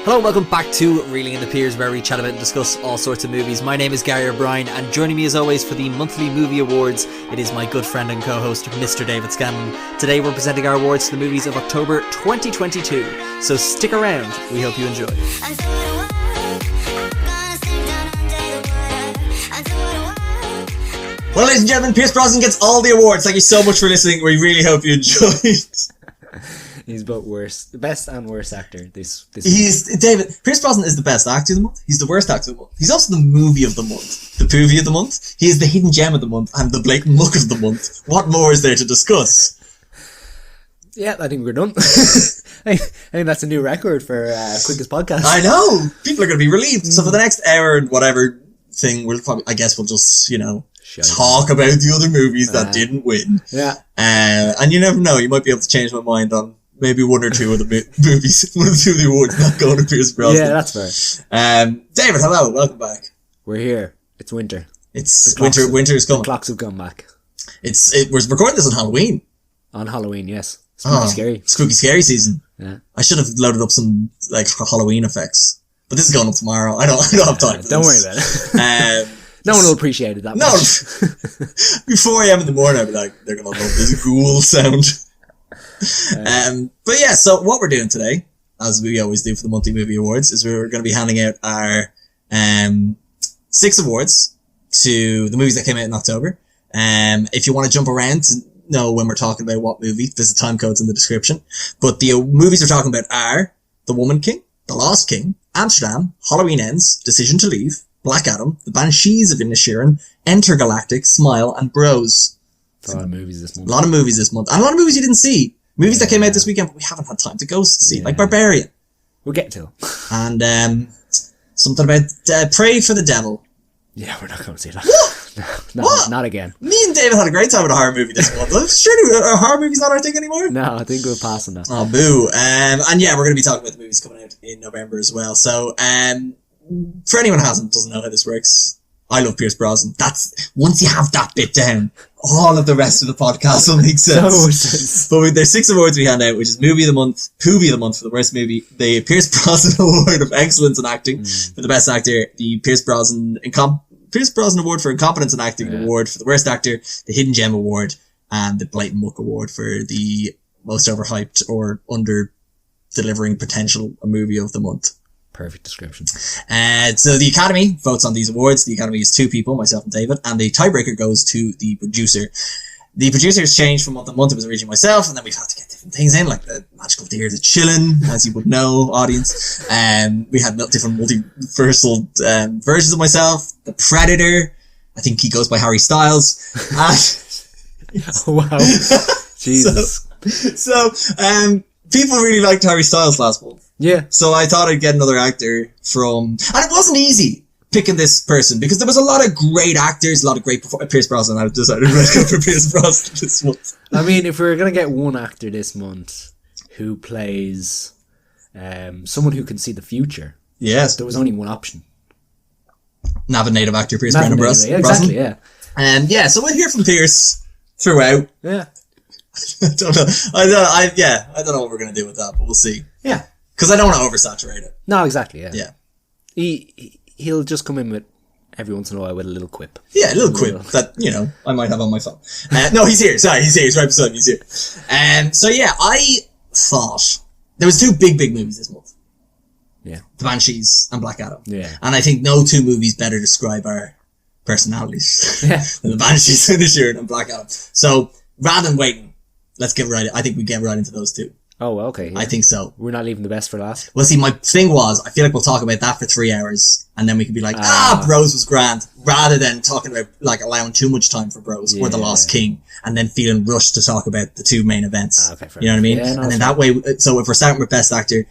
Hello and welcome back to Reeling in the Piers, where we chat about and discuss all sorts of movies. My name is Gary O'Brien, and joining me as always for the monthly movie awards, it is my good friend and co-host, Mr. David Scanlon. Today we're presenting our awards for the movies of October 2022, so stick around, we hope you enjoy. Well, ladies and gentlemen, Pierce Brosnan gets all the awards. Thank you so much for listening. We really hope you enjoyed. He's both worst, the best and worst actor this David, Pierce Brosnan is the best actor of the month. He's the worst actor of the month. He's also the movie of the month, the poovie of the month. He is the hidden gem of the month and the blatant muck of the month. What more is there to discuss? Yeah, I think we're done. I think that's a new record for quickest podcast. I know. People are going to be relieved. So for the next hour and whatever thing, we'll just, talk about the other movies that didn't win. Yeah. And you never know. You might be able to change my mind on maybe one or two of the movies, one or two of the awards not going to Pierce Brosnan. Yeah, that's fair. David, hello, welcome back. We're here. It's winter. It's winter. Winter's coming. The clocks have come back. We're recording this on Halloween. On Halloween, yes. Spooky scary season. Yeah. I should have loaded up some Halloween effects, but this is going up tomorrow. I don't have time. For don't this. worry about it. No one will appreciate it that much. No. Before 4 a.m. in the morning, I'd be like, they're gonna love this ghoul sound. But yeah, so what we're doing today, as we always do for the monthly movie awards, is we're going to be handing out our 6 awards to the movies that came out in October. If you want to jump around to know when we're talking about what movie, there's the time codes in the description. But the movies we're talking about are The Woman King, The Lost King, Amsterdam, Halloween Ends, Decision to Leave, Black Adam, The Banshees of Inisherin, Entergalactic, Smile, and Bros. A lot of movies this month. A lot of movies this month. And a lot of movies you didn't see. Movies that came out this weekend, but we haven't had time to go see. Like Barbarian. We'll get to. And something about Pray for the Devil. Yeah, we're not going to see that. What? No, what? Not again. Me and David had a great time with a horror movie this month. Surely a horror movie's not our thing anymore? No, I think we're passing that. Oh, boo. And yeah, we're going to be talking about the movies coming out in November as well. So, for anyone who doesn't know how this works, I love Pierce Brosnan. Once you have that bit down, all of the rest of the podcast will make sense. But there's 6 awards we hand out, which is Movie of the Month, Poovie of the Month for the worst movie, the Pierce Brosnan Award of Excellence in Acting for the best actor, the Pierce Brosnan Award for Incompetence in Acting Award for the worst actor, the Hidden Gem Award, and the Blatant Muck Award for the most overhyped or under delivering potential a movie of the month. Perfect description. So the Academy votes on these awards. The Academy is 2 people, myself and David, and the tiebreaker goes to the producer. The producer has changed from month to month. It was originally myself, and then we've had to get different things in, like the Magical Tears of Chillin', as you would know, audience. We had different multiversal versions of myself. The Predator. I think he goes by Harry Styles. Wow. Jesus. So, people really liked Harry Styles last month. Yeah. So I thought I'd get another actor and it wasn't easy picking this person because there was a lot of great actors, a lot of great Pierce Brosnan. I decided to go for Pierce Brosnan this month. I mean, if we were going to get one actor this month who plays someone who can see the future, yes, there was only one option. Have a native actor, Pierce Brosnan. Yeah, exactly, yeah. So we'll hear from Pierce throughout. Yeah. I don't know. I don't know what we're going to do with that, but we'll see. Yeah. Because I don't want to oversaturate it. No, exactly, yeah. Yeah. He'll just come in with, every once in a while, with a little quip. Yeah, a little quip that, I might have on my phone. No, he's here. Sorry, he's here. He's right beside me. He's here. So yeah, I thought there was 2 big movies this month. Yeah. The Banshees and Black Adam. Yeah. And I think no 2 movies better describe our personalities than the Banshees of Insherin and Black Adam. So rather than waiting, let's get right. I think we get right into those 2. Oh, okay. Yeah. I think so. We're not leaving the best for last. Well, see, my thing was, I feel like we'll talk about that for 3 hours, and then we can be like, Bros was grand, rather than talking about, allowing too much time for Bros, or The Lost King, and then feeling rushed to talk about the 2 main events. Okay, fair you know what I mean? Yeah, no, and then that way, so if we're starting with Best Actor,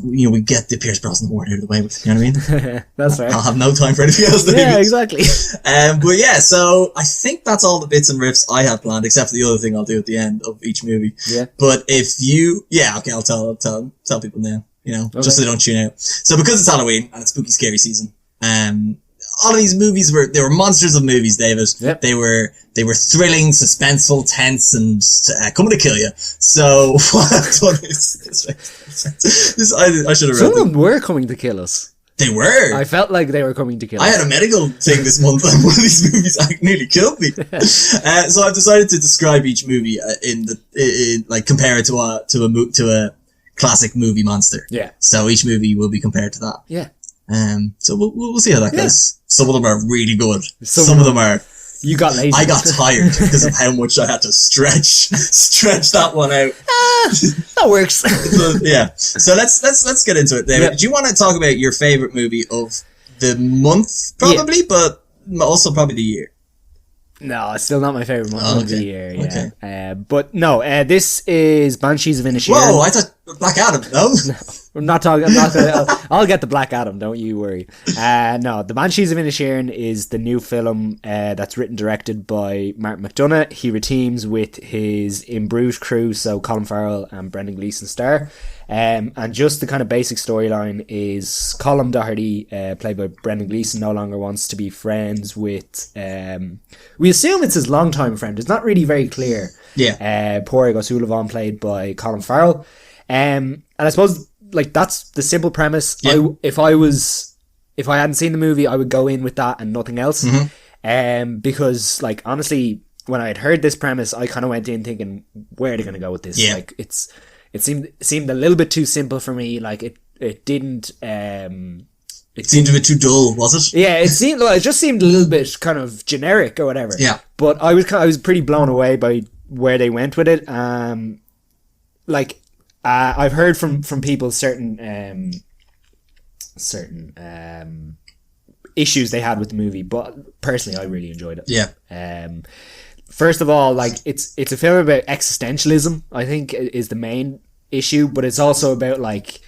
we get the Pierce Brosnan Award out of the way with, you know what I mean? That's right. I'll have no time for anything else. Yeah, exactly. But yeah, so I think that's all the bits and riffs I have planned, except for the other thing I'll do at the end of each movie. Yeah. But I'll tell people now, just so they don't tune out. So because it's Halloween and it's spooky scary season, all of these movies were monsters of movies, David. Yep. They were thrilling, suspenseful, tense, and coming to kill you. So what I've done is I should have Some read of them were coming to kill us. They were. I felt like they were coming to kill us. I had a medical thing this month, and one of these movies nearly killed me. So I've decided to describe each movie compare it to a classic movie monster. Yeah. So each movie will be compared to that. Yeah. So we'll see how that goes. Some of them are really good. Some of them are. You got lazy. I got tired because of how much I had to stretch that one out. That works. So let's get into it, David. Yep. Do you want to talk about your favorite movie of the month, probably, but also probably the year? No, it's still not my favorite one of the year. Yeah. Okay. But no, this is Banshees of Insherin. Whoa, I thought Black Adam. No. I'm not talking. I'll get the Black Adam. Don't you worry. No, the Banshees of Inisherin is the new film that's written directed by Martin McDonagh. He reteams with his In Bruges crew, so Colin Farrell and Brendan Gleeson star. And just the kind of basic storyline is Colin Doherty, played by Brendan Gleeson, no longer wants to be friends with. We assume it's his longtime friend. It's not really very clear. Yeah. Pádraig O'Sullivan, played by Colin Farrell. And I suppose, like, that's the simple premise. Yeah. If I hadn't seen the movie, I would go in with that and nothing else. Mm-hmm. Because, like, honestly, when I had heard this premise, I kind of went in thinking, where are they going to go with this? Yeah. Like, it seemed a little bit too simple for me. Like, it didn't. It seemed a bit too dull, was it? Yeah, it just seemed a little bit kind of generic or whatever. Yeah. But I was pretty blown away by where they went with it. I've heard from people certain issues they had with the movie, but personally I really enjoyed it. Yeah. First of all, like, it's a film about existentialism, I think, is the main issue, but it's also about, like,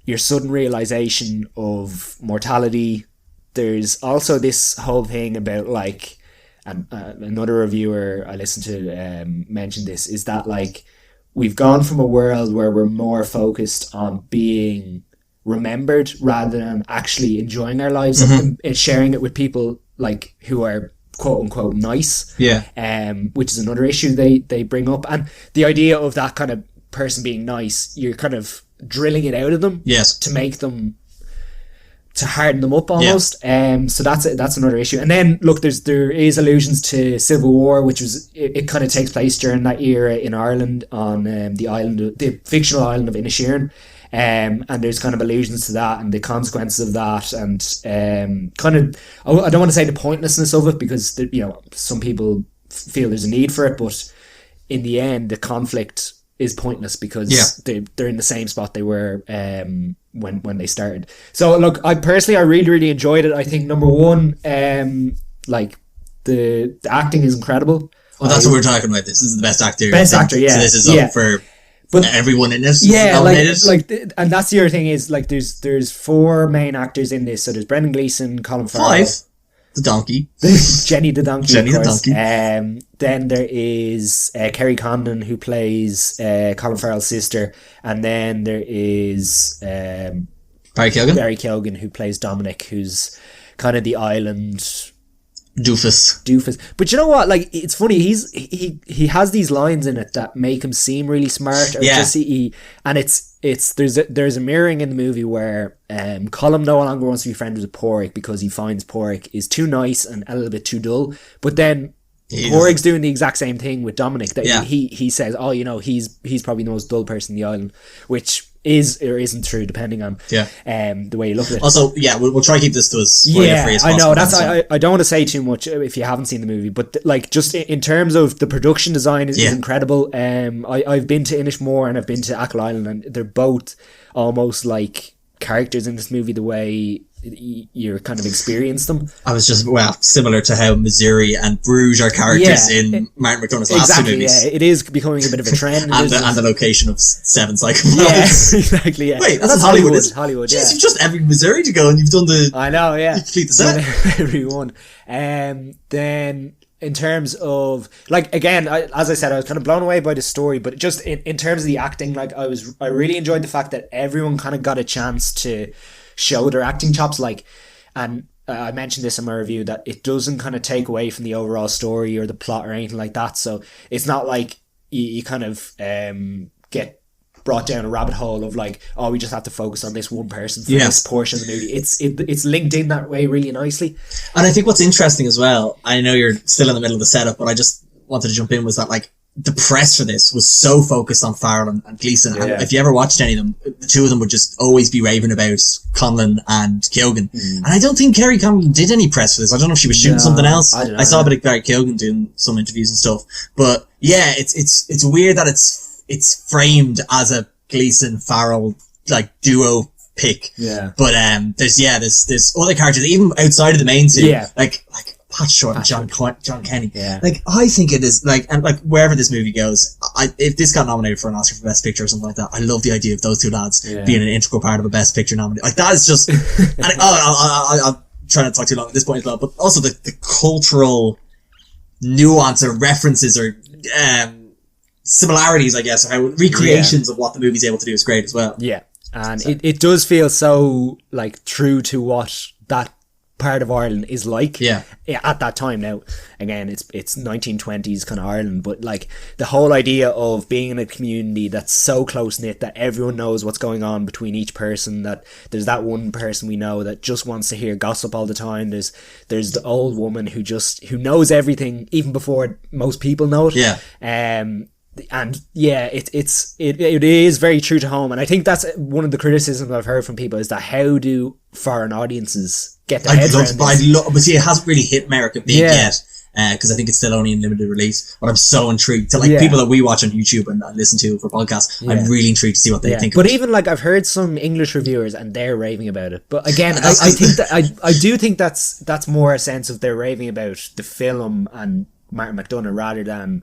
your sudden realization of mortality. There's also this whole thing about, like, and another reviewer I listened to mentioned this, is that, like, we've gone from a world where we're more focused on being remembered rather than actually enjoying our lives and sharing it with people, like, who are quote unquote nice. Yeah. Which is another issue they bring up. And the idea of that kind of person being nice, you're kind of drilling it out of them. Yes. To make them, to harden them up almost. Yeah. So that's another issue. And then look, there is allusions to Civil War, which was it kind of takes place during that era in Ireland on the fictional island of Inisherin. And there's kind of allusions to that and the consequences of that, and kind of, I don't want to say the pointlessness of it, because some people feel there's a need for it, but in the end the conflict is pointless because they're in the same spot they were when they started. So look, I really, really enjoyed it. I think number one, like the acting is incredible. Well, that's what we're talking about. This is the best actor. Best actor, yeah. So this is up for everyone in it. Yeah, nominated. and that's the other thing is, like, there's four main actors in this. So there's Brendan Gleeson, Colin Farrell, the donkey, Jenny the donkey, Jenny of course. the donkey. Then there is Kerry Condon, who plays Colin Farrell's sister, and then there is Barry Keoghan, who plays Dominic, who's kind of the island doofus. But you know what, like, it's funny, he has these lines in it that make him seem really smart, or and there's a mirroring in the movie where Colm no longer wants to be friends with Pádraig because he finds Pádraig is too nice and a little bit too dull, but then Pádraig's doing the exact same thing with Dominic, that he says, he's probably the most dull person in the island, which is or isn't true depending on the way you look at it. Also, we'll try to keep this to as spoiler-free as possible. I know, that's I don't want to say too much if you haven't seen the movie, but like, just in terms of the production design is incredible. I've been to Inishmore and I've been to Achill Island, and they're both almost like characters in this movie, the way you kind of experience them. I was just, similar to how Missouri and Bruges are characters in Martin McDonagh's last two movies. Yeah, it is becoming a bit of a trend. and the location of Seven Psychopaths. Yeah, exactly, yeah. Wait, that's Hollywood. Hollywood, Jeez, you've just every Missouri to go and you've done the... I know, yeah. You complete the set. Every one. Then, in terms of, like, again, as I said, I was kind of blown away by the story, but just in terms of the acting, like, I really enjoyed the fact that everyone kind of got a chance to show their acting chops, like, and I mentioned this in my review, that it doesn't kind of take away from the overall story or the plot or anything like that. So it's not like you kind of get brought down a rabbit hole of like, oh, we just have to focus on this one person for this portion of the movie. It's linked in that way really nicely. And I think what's interesting as well, I know you're still in the middle of the setup, but I just wanted to jump in, was that like the press for this was so focused on Farrell and Gleeson. And if you ever watched any of them, the two of them would just always be raving about Conlon and Keoghan. And I don't think Kerry Conlon did any press for this. I don't know if she was shooting something else. I saw a bit of Kerry Keoghan doing some interviews and stuff. But yeah, it's weird that it's framed as a Gleeson Farrell like duo pick. Yeah. But there's other characters even outside of the main two. Yeah. Like Pat Short and John Kenny. Yeah. Like, I think it is, like, and like, wherever this movie goes, if this got nominated for an Oscar for Best Picture or something like that, I love the idea of those two lads being an integral part of a Best Picture nominee. Like, that is just, and I'm trying to talk too long at this point as well, but also the cultural nuance or references or, similarities, I guess, or how recreations of what the movie's able to do is great as well. Yeah. And it does feel so, like, true to what that part of Ireland is like at that time. Now again, it's 1920s kind of Ireland, but like the whole idea of being in a community that's so close knit that everyone knows what's going on between each person, that there's that one person we know that just wants to hear gossip all the time, there's the old woman who knows everything even before most people know it. And yeah, it is very true to home, and I think that's one of the criticisms I've heard from people, is that how do foreign audiences get their heads around this? But see, it hasn't really hit America big yet, because I think it's still only in limited release. But I'm so intrigued to people that we watch on YouTube and listen to for podcasts. I'm really intrigued to see what they think. But even like I've heard some English reviewers and they're raving about it. But again, I think that I do think that's more a sense of they're raving about the film and Martin McDonagh rather than,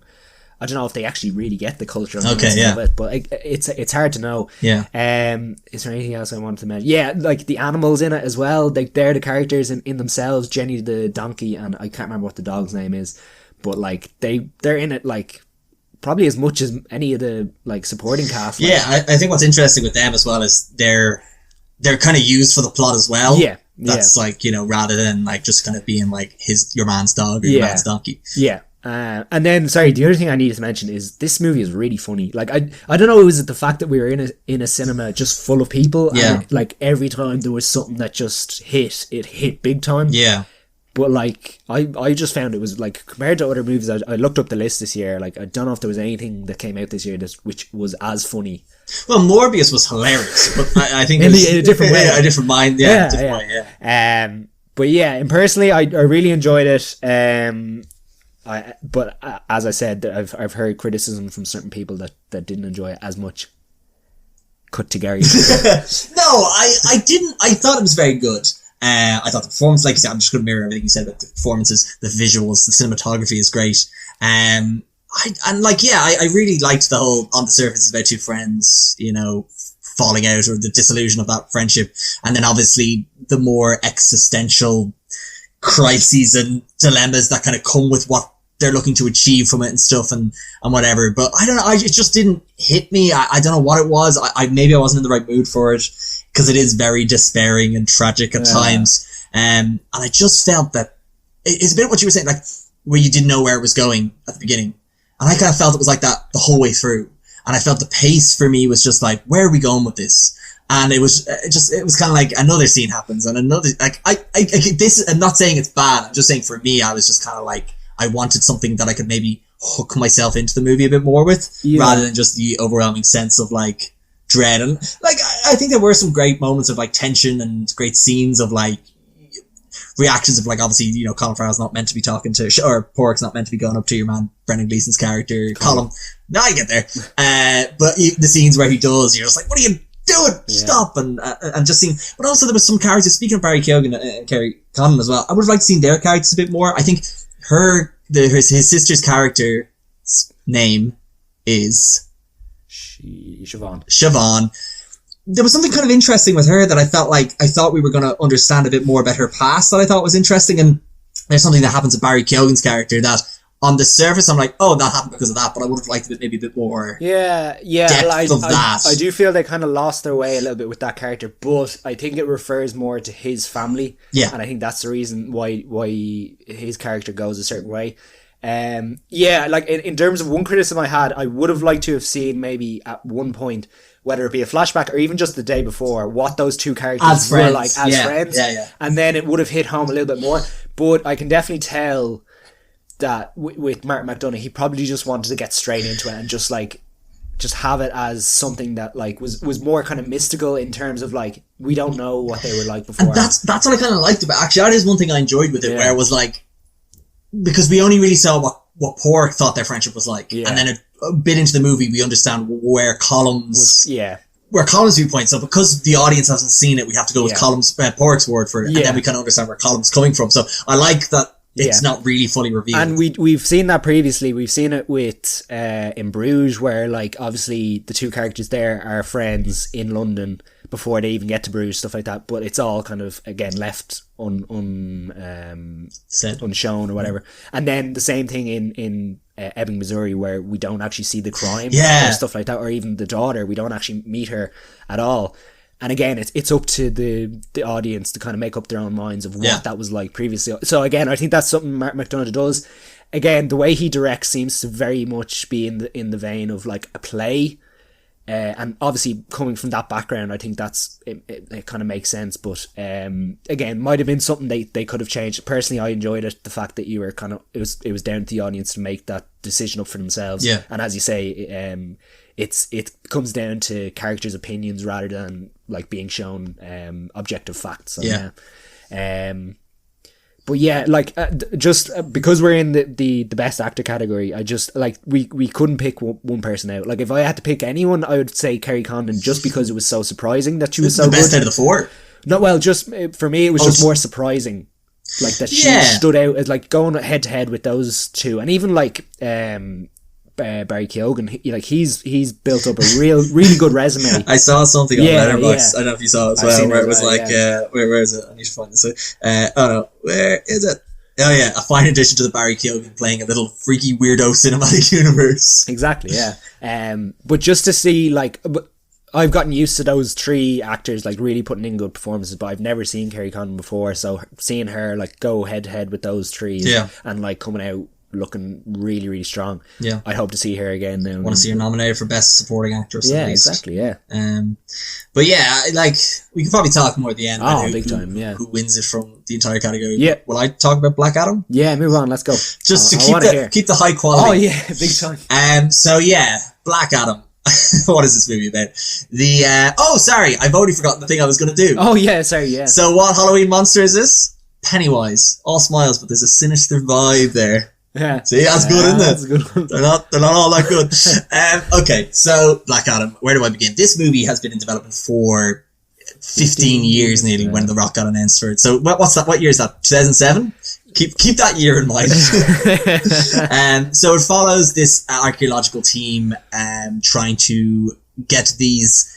I don't know if they actually really get the culture of it, but it's hard to know. Yeah. Is there anything else I wanted to mention? Yeah, like the animals in it as well. They're the characters in themselves. Jenny the donkey, and I can't remember what the dog's name is, but like they're in it like probably as much as any of the like supporting cast. Yeah, I think what's interesting with them as well is they're kind of used for the plot as well. Yeah. That's like, rather than like just kind of being like your man's dog or your man's donkey. Yeah. And then, sorry, the other thing I needed to mention is this movie is really funny. Like, I don't know, was it the fact that we were in a cinema just full of people? Yeah. And like every time there was something that just hit big time. Yeah. But like, I just found it was like, compared to other movies, I looked up the list this year. Like, I don't know if there was anything that came out this year which was as funny. Well, Morbius was hilarious, but I think in a different way. A different mind. Yeah. Different way, yeah. But yeah, and personally, I really enjoyed it. But as I said, I've heard criticism from certain people that didn't enjoy it as much. Cut to Gary. No, I didn't. I thought it was very good. I thought the performance, like you said, I'm just going to mirror everything you said about the performances, the visuals, the cinematography is great. I really liked the whole on the surface about two friends, falling out, or the disillusion of that friendship, and then obviously the more existential crises and dilemmas that kind of come with what they're looking to achieve from it and stuff and whatever. But I don't know, it just didn't hit me. I don't know what it was. Maybe I wasn't in the right mood for it, because it is very despairing and tragic at times. And I just felt that it's a bit what you were saying, like where you didn't know where it was going at the beginning. And I kind of felt it was like that the whole way through. And I felt the pace for me was just like, where are we going with this? And it was kind of like another scene happens and another, like, I'm not saying it's bad. I'm just saying for me, I was just kind of like, I wanted something that I could maybe hook myself into the movie a bit more with, rather than just the overwhelming sense of like dread. And like, I think there were some great moments of like tension and great scenes of like reactions of like, obviously, Colin Farrell's not meant to be talking to, or Pork's not meant to be going up to your man, Brendan Gleeson's character, Colin. Now I get there. But the scenes where he does, you're just like, what are you doing? Stop. And just seeing, but also there was some characters, speaking of Barry Keoghan and Kerry Conlon as well, I would have liked to see their characters a bit more. I think his sister's character's name is Siobhan. There was something kind of interesting with her that I thought we were going to understand a bit more about her past that I thought was interesting. And there's something that happens with Barry Keoghan's character that on the surface, I'm like, oh, that happened because of that, but I would have liked it maybe a bit more. Yeah, depth of that. I do feel they kind of lost their way a little bit with that character, but I think it refers more to his family. Yeah, and I think that's the reason why his character goes a certain way. Like in terms of one criticism I had, I would have liked to have seen maybe at one point, whether it be a flashback or even just the day before, what those two characters were like as friends. And then it would have hit home a little bit more. But I can definitely tell that with Martin McDonagh, he probably just wanted to get straight into it and just have it as something that like was more kind of mystical in terms of like, we don't know what they were like before. And that's what I kind of liked about it. Actually, that is one thing I enjoyed with it, where it was like, because we only really saw what Pork thought their friendship was like, and then a bit into the movie we understand where Colum's viewpoint. So because the audience hasn't seen it, we have to go with Pork's word for it, and then we kind of understand where Colum's coming from. So I like that it's not really fully revealed. And we've seen that previously. We've seen it with in Bruges, where like obviously the two characters there are friends in London before they even get to Bruges, stuff like that. But it's all kind of again left unshown or whatever. And then the same thing in Ebbing, Missouri, where we don't actually see the crime or stuff like that, or even the daughter. We don't actually meet her at all. And again, it's up to the audience to kind of make up their own minds of what that was like previously. So again, I think that's something Martin McDonagh does. Again, the way he directs seems to very much be in the vein of like a play. And obviously coming from that background, I think it kind of makes sense. But again, might have been something they could have changed. Personally, I enjoyed it. The fact that you were kind of it was down to the audience to make that decision up for themselves. Yeah. And as you say, it comes down to characters' opinions rather than like being shown objective facts. So, but yeah, like just because we're in the best actor category, I just like we couldn't pick one person out. Like if I had to pick anyone, I would say Kerry Condon, just because it was so surprising that she was so the best good. Out of the four. No, well, just for me, it was just more surprising, like that she stood out as like going head to head with those two, and even like Barry Keoghan, he's built up a really good resume. I saw something on Letterboxd. I don't know if you saw it as well, where it was where is it? I need to find this. Where is it? Oh yeah, a fine addition to the Barry Keoghan playing a little freaky weirdo cinematic universe. Exactly, yeah. But just to see I've gotten used to those three actors like really putting in good performances, but I've never seen Kerry Condon before, so seeing her like go head to head with those three and like coming out looking really, really strong. Yeah, I hope to see her again now. Want to see her nominated for Best Supporting Actress? Yeah, at least. Exactly. Yeah. But yeah, like we can probably talk more at the end. Big time. Yeah. Who wins it from the entire category? Yeah. Will I talk about Black Adam? Yeah, move on. Let's go. Just to keep the high quality. Oh yeah, big time. So yeah, Black Adam. What is this movie about? Sorry, I've already forgotten the thing I was going to do. Oh yeah, sorry. Yeah. So what Halloween monster is this? Pennywise. All smiles, but there's a sinister vibe there. Yeah. See, that's good, isn't it? That's a good one. They're not all that good. Okay, so Black Adam, where do I begin? This movie has been in development for 15 years nearly when The Rock got announced for it. So what's that? What year is that? 2007? Keep that year in mind. So it follows this archaeological team trying to get this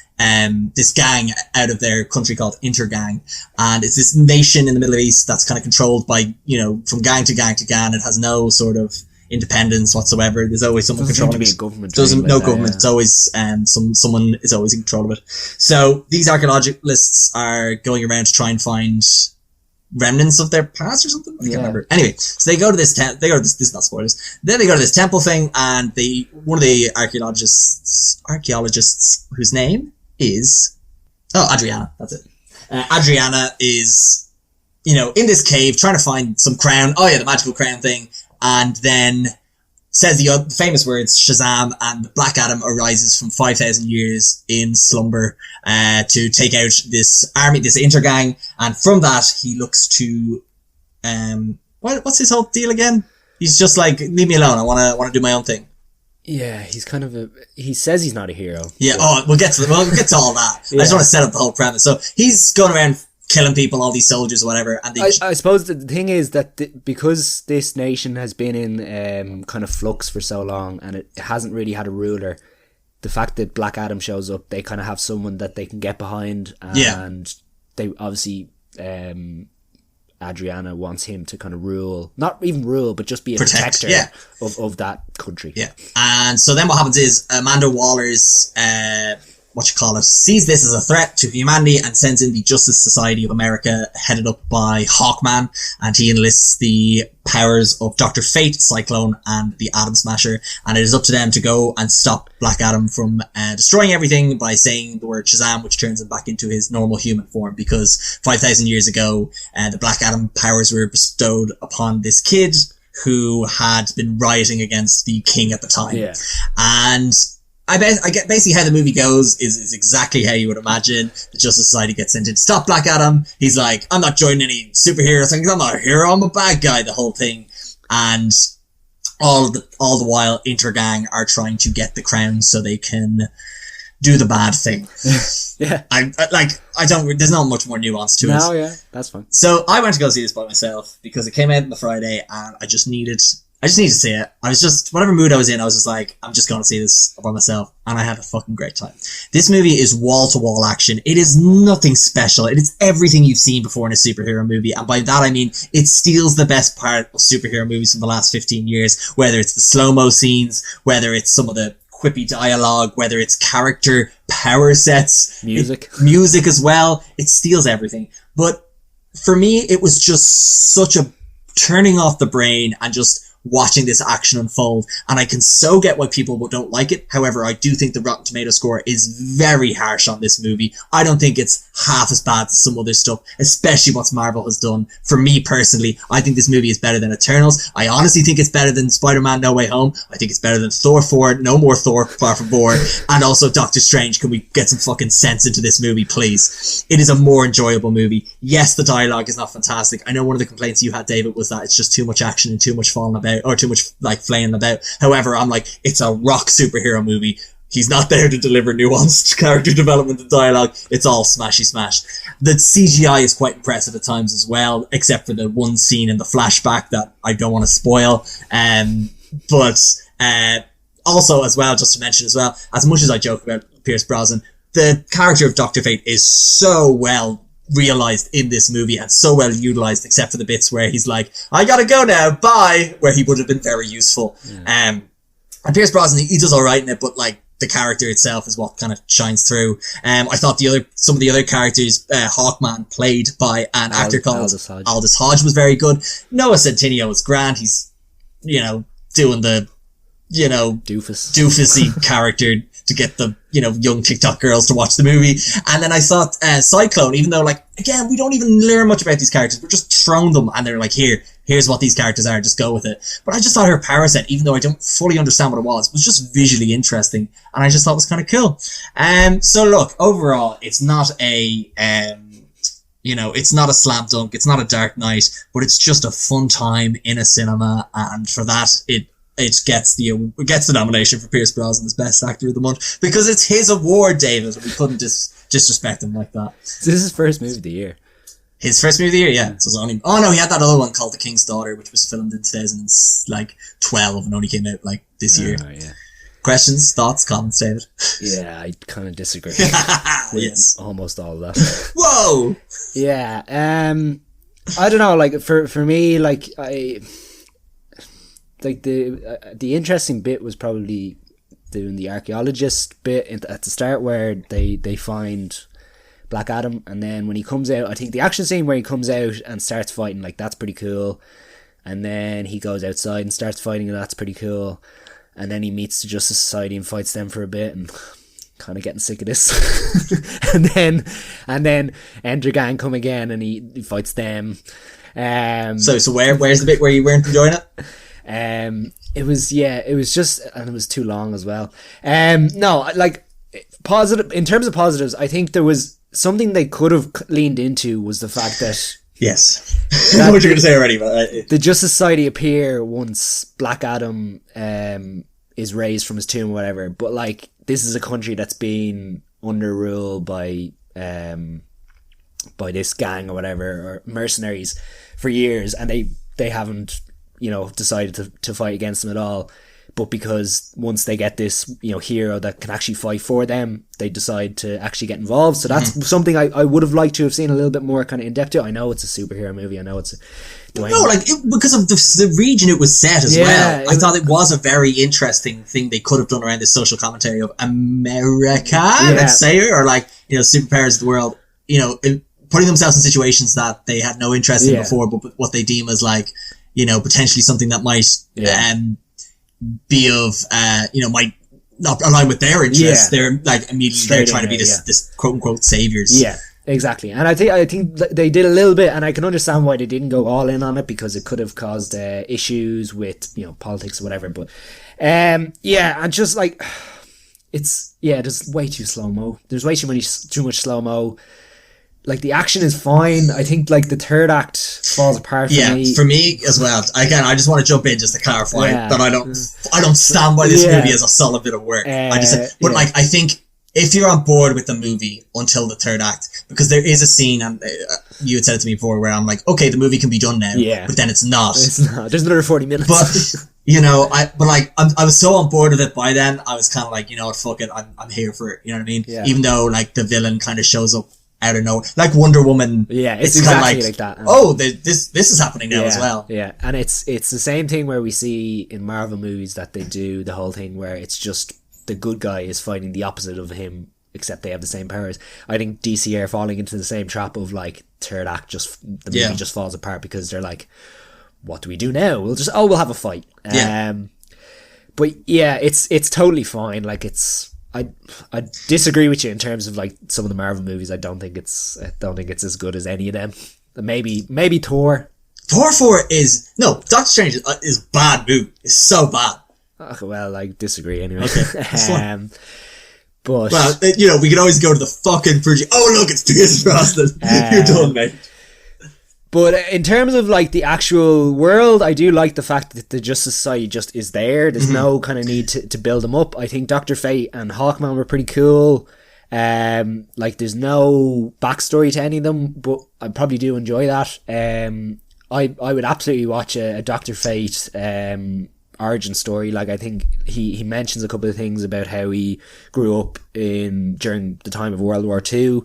gang out of their country called Intergang, and it's this nation in the Middle East that's kind of controlled by, from gang to gang to gang. It has no sort of independence whatsoever. There's always someone controlling it. No government. It's always someone is always in control of it. So these archaeologists are going around to try and find remnants of their past or something. I can't remember. Anyway, so they go to this this is not spoilers. Then they go to this temple thing, and one of the archaeologists whose name is Adriana. That's it. Adriana is, in this cave trying to find some crown. Oh yeah, the magical crown thing. And then says the famous words Shazam, and Black Adam arises from 5,000 years in slumber to take out this army, this intergang. And from that, he looks to what's his whole deal again? He's just like, leave me alone. I want to do my own thing. Yeah, he's kind of he says he's not a hero. Yeah, we'll get to all that. I just want to set up the whole premise. So he's going around killing people, all these soldiers or whatever. And I suppose the thing is that because this nation has been in kind of flux for so long and it hasn't really had a ruler, the fact that Black Adam shows up, they kind of have someone that they can get behind, and they obviously Adriana wants him to kind of rule, not even rule, but just be a protector of that country. Yeah. And so then what happens is Amanda Waller's, sees this as a threat to humanity and sends in the Justice Society of America, headed up by Hawkman, and he enlists the powers of Dr. Fate, Cyclone, and the Atom Smasher, and it is up to them to go and stop Black Adam from destroying everything by saying the word Shazam, which turns him back into his normal human form, because 5,000 years ago, the Black Adam powers were bestowed upon this kid who had been rioting against the king at the time. Yeah. And I get basically how the movie goes is exactly how you would imagine. The Justice Society gets sent in to stop Black Adam. He's like, I'm not joining any superheroes. I'm not a hero. I'm a bad guy. The whole thing. And all the while, Intergang are trying to get the crown so they can do the bad thing. Yeah. There's not much more nuance to it. No, yeah, that's fine. So I went to go see this by myself because it came out on the Friday and I just needed to see it. I was just, whatever mood I was in, I was just like, I'm just going to see this by myself. And I had a fucking great time. This movie is wall-to-wall action. It is nothing special. It is everything you've seen before in a superhero movie. And by that I mean, it steals the best part of superhero movies from the last 15 years. Whether it's the slow-mo scenes, whether it's some of the quippy dialogue, whether it's character power sets. Music as well. It steals everything. But for me, it was just such a turning off the brain and just watching this action unfold, and I can so get why people don't like it. However, I do think the Rotten Tomato score is very harsh on this movie. I don't think it's half as bad as some other stuff, especially what Marvel has done. For me personally, I think this movie is better than Eternals. I honestly think it's better than Spider-Man No Way Home. I think it's better than Thor 4, no more Thor, far from bored, and also Doctor Strange. Can we get some fucking sense into this movie, please? It is a more enjoyable movie. Yes, the dialogue is not fantastic. I know one of the complaints you had, David, was that it's just too much action and too much falling about, or too much like flaying about. However, I'm like, it's a rock superhero movie. He's not there to deliver nuanced character development and dialogue. It's all smashy smash. The CGI is quite impressive at times as well, except for the one scene in the flashback that I don't want to spoil. But also as well, just to mention as well, as much as I joke about Pierce Brosnan, the character of Dr. Fate is so well realized in this movie and so well utilized, except for the bits where he's like, I gotta go now, bye, where he would have been very useful. And Pierce Brosnan, he does alright in it, but like the character itself is what kind of shines through. I thought some of the other characters, Hawkman, played by an actor called Aldous Hodge, was very good. Noah Centineo was grand. He's, doing the, doofusy character to get the, young TikTok girls to watch the movie. And then I saw Cyclone, even though, like, again, we don't even learn much about these characters. We're just thrown them and they're like, here's what these characters are, just go with it. But I just thought her power set, even though I don't fully understand what it was just visually interesting. And I just thought it was kind of cool. So look, overall, it's not it's not a slam dunk. It's not a Dark Knight, but it's just a fun time in a cinema. And for that, it gets the nomination for Pierce Brosnan as Best Actor of the Month, because it's his award, David. We couldn't disrespect him like that. This is his first movie of the year. His first movie of the year, yeah. So he had that other one called The King's Daughter, which was filmed in 2012 and only came out this year. Yeah. Questions, thoughts, comments, David? Yeah, I kind of disagree. Yes, almost all of that. Whoa. Yeah. I don't know. Like for me, like the interesting bit was probably doing the archaeologist bit at the start, where they find Black Adam, and then when he comes out, I think the action scene where he comes out and starts fighting, like, that's pretty cool. And then he goes outside and starts fighting, and that's pretty cool. And then he meets the Justice Society and fights them for a bit, and kind of getting sick of this. and then Entergang come again, and he fights them. So where's the bit where you weren't enjoying it? It was just, and it was too long as well. No, like, positive, in terms of positives, I think there was something they could have leaned into, was the fact that yes, I know what you're going to say already, but the Justice Society appear once Black Adam is raised from his tomb or whatever, but like, this is a country that's been under rule by this gang or whatever, or mercenaries, for years, and they haven't decided to fight against them at all. but because once they get this, you know, hero that can actually fight for them, they decide to actually get involved. So that's something I would have liked to have seen a little bit more kind of in depth to. I know it's a superhero movie. I know it's because of the region it was set as well. I thought it was a very interesting thing they could have done around the social commentary of America, let's say, or like, you know, superpowers of the world, you know, putting themselves in situations that they had no interest in before, but what they deem as like, you know, potentially something that might be of, you know, might not align with their interests. They're like immediately they're trying to be this quote unquote saviors. Yeah, exactly. And I think they did a little bit, and I can understand why they didn't go all in on it, because it could have caused issues with, you know, politics or whatever. But and just like there's way too slow-mo. There's way too much slow-mo. Like, the action is fine. I think, like, the third act falls apart for me. Yeah, for me as well. Again, I just want to jump in just to clarify that I don't stand by this movie as a solid bit of work. I think if you're on board with the movie until the third act, because there is a scene, and you had said it to me before, where I'm like, okay, the movie can be done now, but then it's not. It's not. There's another 40 minutes. But, you know, I was so on board with it by then, I was kind of like, you know what, fuck it, I'm here for it, you know what I mean? Yeah. Even though, like, the villain kind of shows up out of nowhere, like Wonder Woman. Yeah, it's exactly like that. Oh, this is happening now as well. Yeah, and it's the same thing where we see in Marvel movies that they do the whole thing where it's just the good guy is fighting the opposite of him, except they have the same powers. I think DC are falling into the same trap of, like, third act, just the movie just falls apart because they're like, what do we do now? We'll have a fight. But yeah, it's totally fine. Like, I disagree with you in terms of, like, some of the Marvel movies. I don't think it's as good as any of them. Maybe Thor. Thor 4 is Doctor Strange is bad movie. It's so bad. Well, I disagree anyway. Okay, but you know, we can always go to the fucking project. Oh look, it's Pierce Brosnan. You're done, mate. But in terms of, like, the actual world, I do like the fact that the Justice Society just is there. There's no kind of need to build them up. I think Dr. Fate and Hawkman were pretty cool. Like, there's no backstory to any of them, but I probably do enjoy that. I would absolutely watch a Dr. Fate origin story. Like, I think he mentions a couple of things about how he grew up during the time of World War II.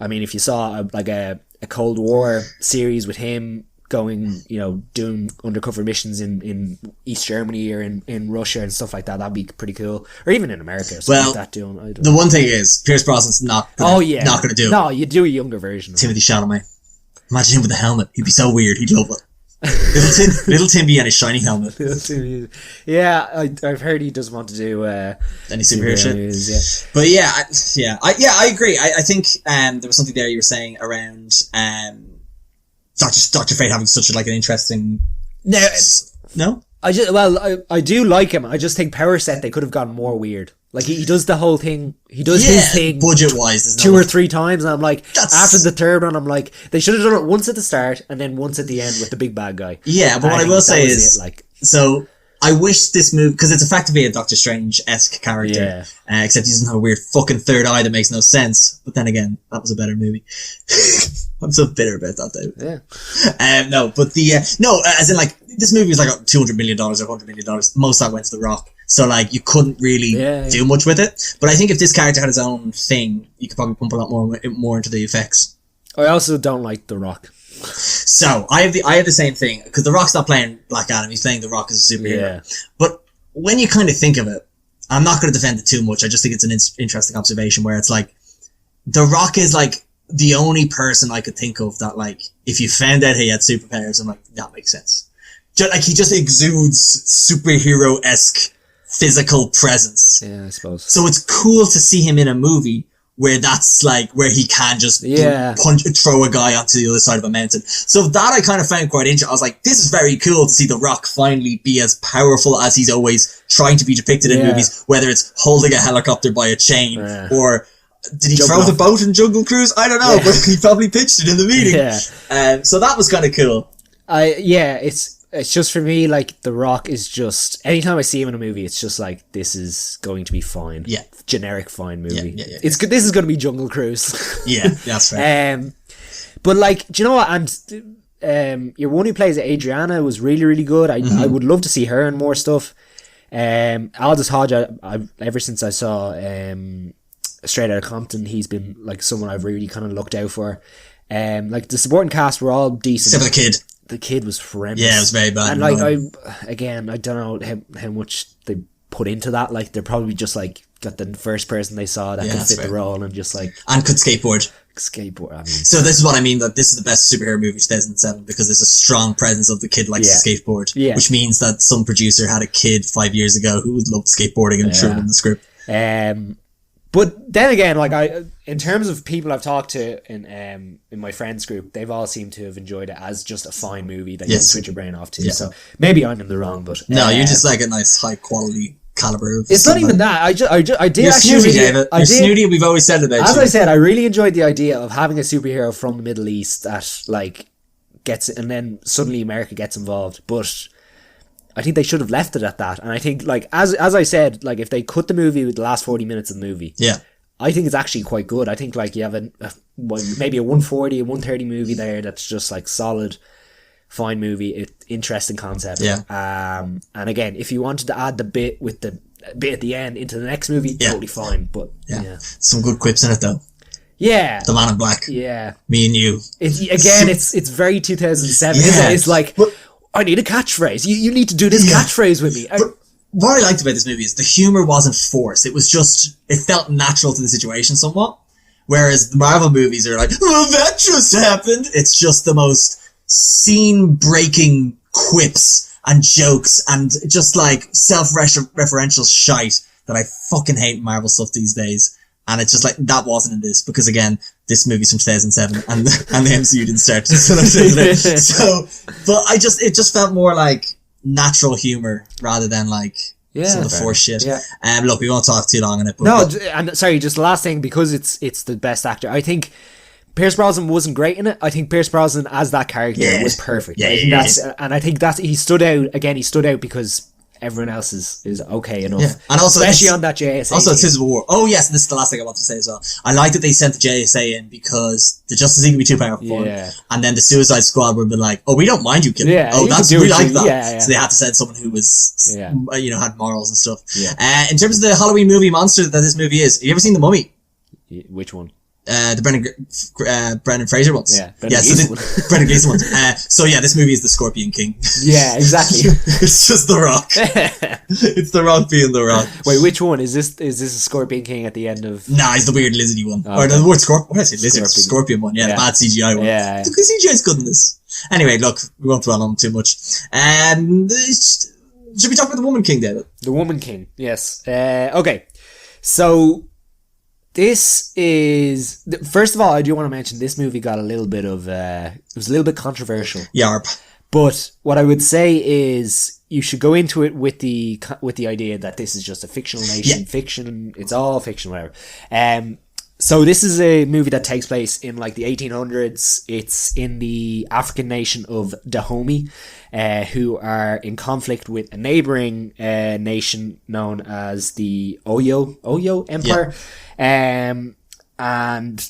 I mean, if you saw a Cold War series with him going, you know, doing undercover missions in East Germany or in Russia and stuff like that, that'd be pretty cool. Or even in America or something like that. The one thing is, Pierce Brosnan's not going to do it. No, you do a younger version. Timothy Chalamet. Imagine him with a helmet. He'd be so weird. He'd love it. Little Timby and his shiny helmet. Yeah, I've heard he doesn't want to do any superhero shit. But I agree. I think there was something there you were saying around Dr. Fate having such an interesting. No. I do like him. I just think power set they could have gone more weird. Like, he does the whole thing. He does his thing budget-wise. Two or three times, and I'm like, after the third one, I'm like, they should have done it once at the start and then once at the end with the big bad guy. Yeah, but what I will say is, so I wish this movie, because it's effectively a Doctor Strange-esque character, except he doesn't have a weird fucking third eye that makes no sense. But then again, that was a better movie. I'm so bitter about that, David. Yeah. No, but as in, like, this movie was like $200 million or $100 million. Most of that went to The Rock. So, like, you couldn't really do much with it. But I think if this character had his own thing, you could probably pump a lot more into the effects. I also don't like The Rock. So, I have the same thing. Because The Rock's not playing Black Adam. He's playing The Rock as a superhero. Yeah. But when you kind of think of it, I'm not going to defend it too much. I just think it's an interesting observation where it's like, The Rock is, like, the only person I could think of that, like, if you found out he had superpowers, I'm like, that makes sense. Like, he just exudes superhero-esque physical presence. Yeah, I suppose. So it's cool to see him in a movie where that's like, where he can just throw a guy onto the other side of a mountain. So that I kind of found quite interesting. I was like, this is very cool to see The Rock finally be as powerful as he's always trying to be depicted in movies, whether it's holding a helicopter by a chain or did he throw the boat in Jungle Cruise? I don't know, but he probably pitched it in the meeting. So that was kind of cool. It's just for me, like, The Rock is just, anytime I see him in a movie, it's just like, this is going to be fine. Yeah. Generic fine movie. This is going to be Jungle Cruise. Yeah, that's right. But, like, do you know what? And your one who plays Adriana was really, really good. I would love to see her in more stuff. Aldous Hodge, I ever since I saw Straight Outta Compton, he's been like someone I've really kind of looked out for. Like the supporting cast were all decent. Except for the kid. The kid was horrendous. Yeah, it was very bad. And like I don't know how much they put into that. Like they're probably just like got the first person they saw that could fit the role and just like and could skateboard. I mean, so this is what I mean, that this is the best superhero movie of 2007 because there's a strong presence of the kid likes to skateboard, which means that some producer had a kid 5 years ago who loved skateboarding and threw it in the script. But then again, like in terms of people I've talked to in my friends group, they've all seemed to have enjoyed it as just a fine movie that you can switch your brain off to. So maybe I'm in the wrong, but no, you're just like a nice high quality caliber. It's not even that. I did You're actually. snooty, David. You're snooty. We've always said about as you. I said, I really enjoyed the idea of having a superhero from the Middle East that like gets it, and then suddenly America gets involved, but. I think they should have left it at that, and I think, like as I said, like if they cut the movie with the last 40 minutes of the movie, I think it's actually quite good. I think like you have maybe a 140, a 130 movie there that's just like solid, fine movie, interesting concept. And again, if you wanted to add the bit with the bit at the end into the next movie, totally fine. But some good quips in it though. Yeah, the Man in Black. Yeah, me and you. It's very 2007. Isn't it? It's like. I need a catchphrase. You need to do this catchphrase with me. But what I liked about this movie is the humor wasn't forced. It was just, it felt natural to the situation somewhat. Whereas the Marvel movies are like, oh, that just happened. It's just the most scene-breaking quips and jokes and just like self-referential shite that I fucking hate Marvel stuff these days. And it's just like, that wasn't in this, because again, this movie's from 2007 and the MCU didn't start. So, but it just felt more like natural humor rather than like some of the forced shit. Look, we won't talk too long on it. But and sorry, just the last thing, because it's the best actor. I think Pierce Brosnan wasn't great in it. I think Pierce Brosnan as that character was perfect. And I think he stood out. Again, he stood out because everyone else is okay enough. And also especially on that JSA. Also, it's Civil War. Oh yes, and this is the last thing I want to say as well. I like that they sent the JSA in because the Justice League would be too powerful for him. And then the Suicide Squad would be like, oh, we don't mind you killing him. Oh, we like that. So they had to send someone who was, had morals and stuff. In terms of the Halloween movie monster that this movie is, have you ever seen The Mummy? Which one? The Brendan Fraser ones. Brendan Gleeson ones. This movie is the Scorpion King. Yeah, exactly. It's just The Rock. It's The Rock being The Rock. Wait, which one is this? Is this a Scorpion King at the end of? Nah, he's the weird lizardy one. Or the word Scorpion. What did I say? Lizard. Scorpion one. Yeah, the bad CGI one. Yeah. The CGI is good in this. Anyway, look, we won't dwell on too much. Should we talk about the Woman King, David? The Woman King. Yes. Okay. So. This is... First of all, I do want to mention this movie got a little bit of... it was a little bit controversial. Yarp. But what I would say is you should go into it with the idea that this is just a fictional nation. Fiction. It's all fiction, whatever. So this is a movie that takes place in like the 1800s. It's in the African nation of Dahomey, who are in conflict with a neighbouring nation known as the Oyo Empire. And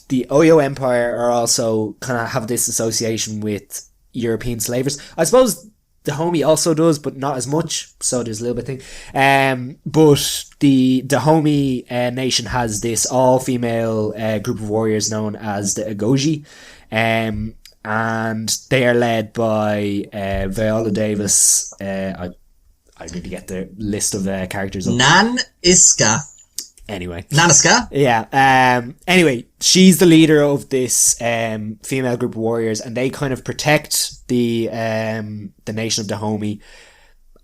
the Oyo Empire are also kind of have this association with European slavers. I suppose Dahomey also does, but not as much. So there's a little bit thing. But the Dahomey nation has this all-female group of warriors known as the Agoji. And they are led by Viola Davis. I need to get the list of characters up. Nan Iska. Anyway. Nanaska? Yeah. Anyway, she's the leader of this female group of warriors, and they kind of protect the nation of Dahomey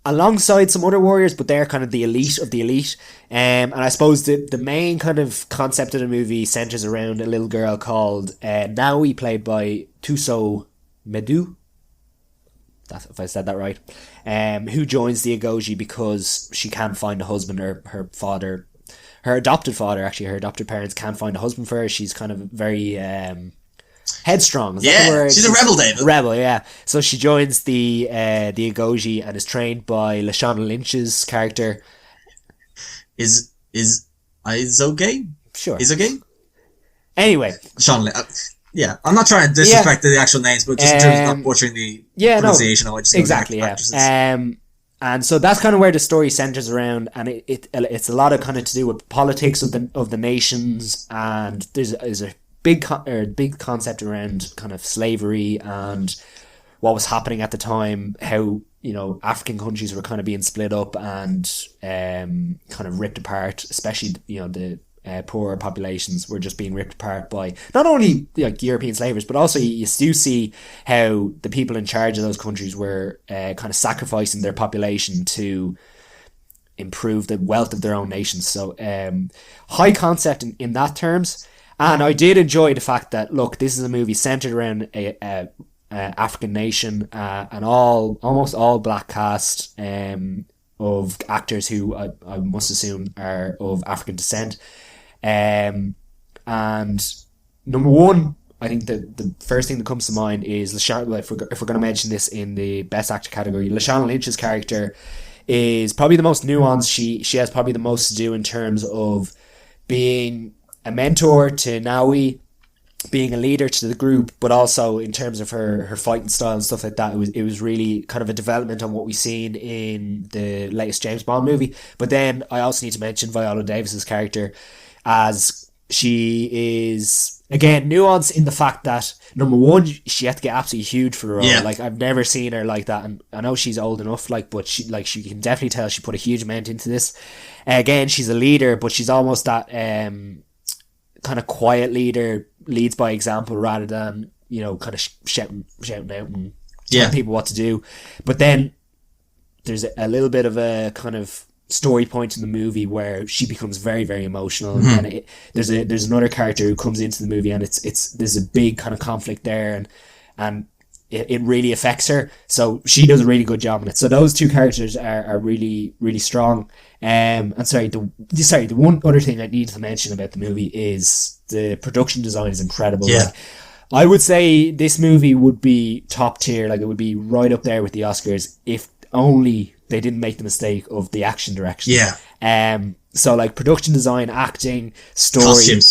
alongside some other warriors, but they're kind of the elite of the elite. And I suppose the main kind of concept of the movie centers around a little girl called Naui, played by Tuso Medu. If I said that right. Who joins the Agoji because she can't find a husband, or her adopted parents can't find a husband for her. She's kind of very headstrong. Is that the word? She's a rebel, David. Rebel, yeah. So she joins the Agoji and is trained by Lashana Lynch's character. Is okay? Sure. Is okay? Anyway. Lashana I'm not trying to disrespect the actual names, but just in terms of not butchering the pronunciation. I just exactly, And so that's kind of where the story centers around, and it's a lot of kind of to do with politics of the nations, and there's a big concept around kind of slavery and what was happening at the time, how, you know, African countries were kind of being split up and kind of ripped apart, especially, you know, the poorer populations were just being ripped apart by not only, like, European slavers, but also you do see how the people in charge of those countries were kind of sacrificing their population to improve the wealth of their own nations. So high concept in that terms. And I did enjoy the fact that, look, this is a movie centered around a African nation, and almost all black cast of actors who I must assume are of African descent. And number one, I think the first thing that comes to mind is Lashana. If we're going to mention this in the best actor category, Lashana Lynch's character is probably the most nuanced. She has probably the most to do in terms of being a mentor to Naui, being a leader to the group, but also in terms of her fighting style and stuff like that. It was really kind of a development on what we've seen in the latest James Bond movie. But then I also need to mention Viola Davis's character, as she is, again, nuanced in the fact that, number one, she had to get absolutely huge for the role. Yeah. Like, I've never seen her like that, and I know she's old enough, like, but she can definitely tell she put a huge amount into this. Again, she's a leader, but she's almost that kind of quiet leader, leads by example rather than, you know, kind of shouting out and telling people what to do. But then there's a little bit of a kind of story point in the movie where she becomes very, very emotional, and there's another character who comes into the movie, and there's a big kind of conflict there, and it really affects her. So she does a really good job in it. So those two characters are really, really strong. And the one other thing I need to mention about the movie is the production design is incredible. Yeah. Like, I would say this movie would be top tier. Like, it would be right up there with the Oscars if only they didn't make the mistake of the action direction. Yeah. So, like, production design, acting, story,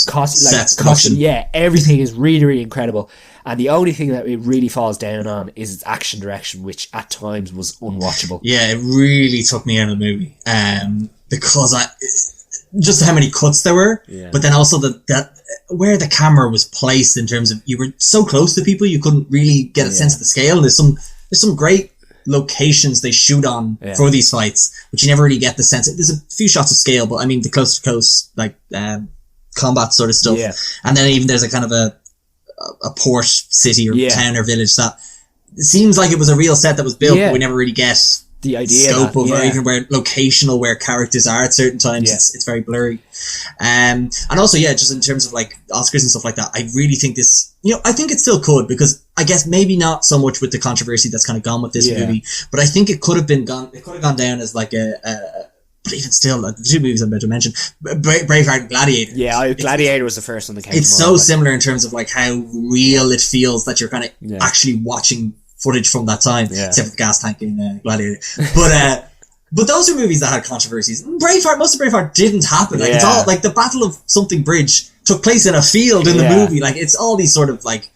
costumes, sets, costume, everything is really, really incredible. And the only thing that it really falls down on is its action direction, which at times was unwatchable. Yeah, it really took me out of the movie. Because just how many cuts there were, but then also that where the camera was placed in terms of, you were so close to people, you couldn't really get a sense of the scale. There's some great locations they shoot on for these fights, but you never really get the sense. There's a few shots of scale, but I mean the coast to coast, like combat sort of stuff, and then even there's a kind of a port city or town or village that it seems like it was a real set that was built, but we never really get the idea scope of or even where locational where characters are at certain times. It's very blurry, and also just in terms of like Oscars and stuff like that, I really think this, I think it still could, because I guess maybe not so much with the controversy that's kind of gone with this movie, but I think it could have gone down as like but even still, the two movies I'm about to mention, Braveheart and Gladiator. Yeah, Gladiator was the first one that came It's to so mind, similar in terms of like how real it feels that you're kind of actually watching footage from that time, except for the gas tank in Gladiator. But those are movies that had controversies. Most of Braveheart didn't happen. Like, it's all like the Battle of something bridge took place in a field in the movie. Like, it's all these sort of like,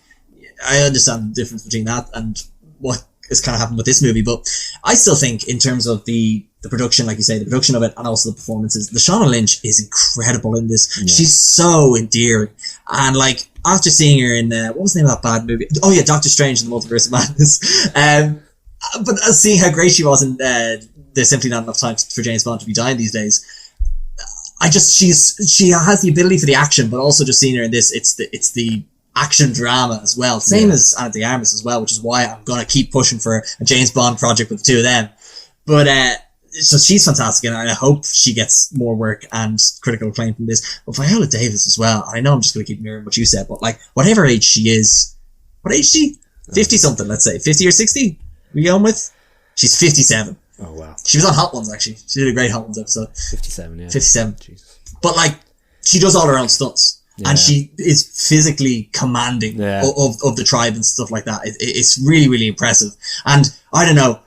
I understand the difference between that and what is kind of happened with this movie, but I still think in terms of the production, like you say, the production of it, and also the performances, Lashana Lynch is incredible in this. She's so endearing, and like, after seeing her in what was the name of that bad movie? Oh yeah, Doctor Strange in the Multiverse of Madness. But seeing how great she was in There's Simply Not Enough Time for James Bond to Be Dying these days, she has the ability for the action, but also just seeing her in this, it's the action drama as well. Same as Ana de Armas as well, which is why I'm gonna keep pushing for a James Bond project with the two of them. But so she's fantastic, and I hope she gets more work and critical acclaim from this. But Viola Davis as well. I know I'm just gonna keep mirroring what you said, but like, whatever age she is, what age is she? 50 something, let's say 50 or 60. We going with? She's 57. Oh wow. She was on Hot Ones actually. She did a great Hot Ones episode. 57, yeah. 57. Jesus. But like, she does all her own stunts. And she is physically commanding of the tribe and stuff like that. It's really, really impressive. And I don't know,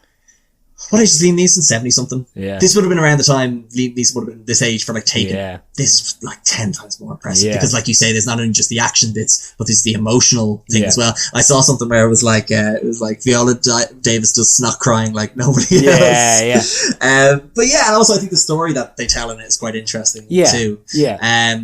what age is Liam Neeson? 70 something. Yeah. This would have been around the time Liam Neeson would have been this age for like Taken. Yeah. This is like 10 times more impressive because, like you say, there's not only just the action bits, but there's the emotional thing as well. I saw something where it was like Viola Davis does snot crying like nobody else. Yeah. But yeah, and also I think the story that they tell in it is quite interesting too. Yeah.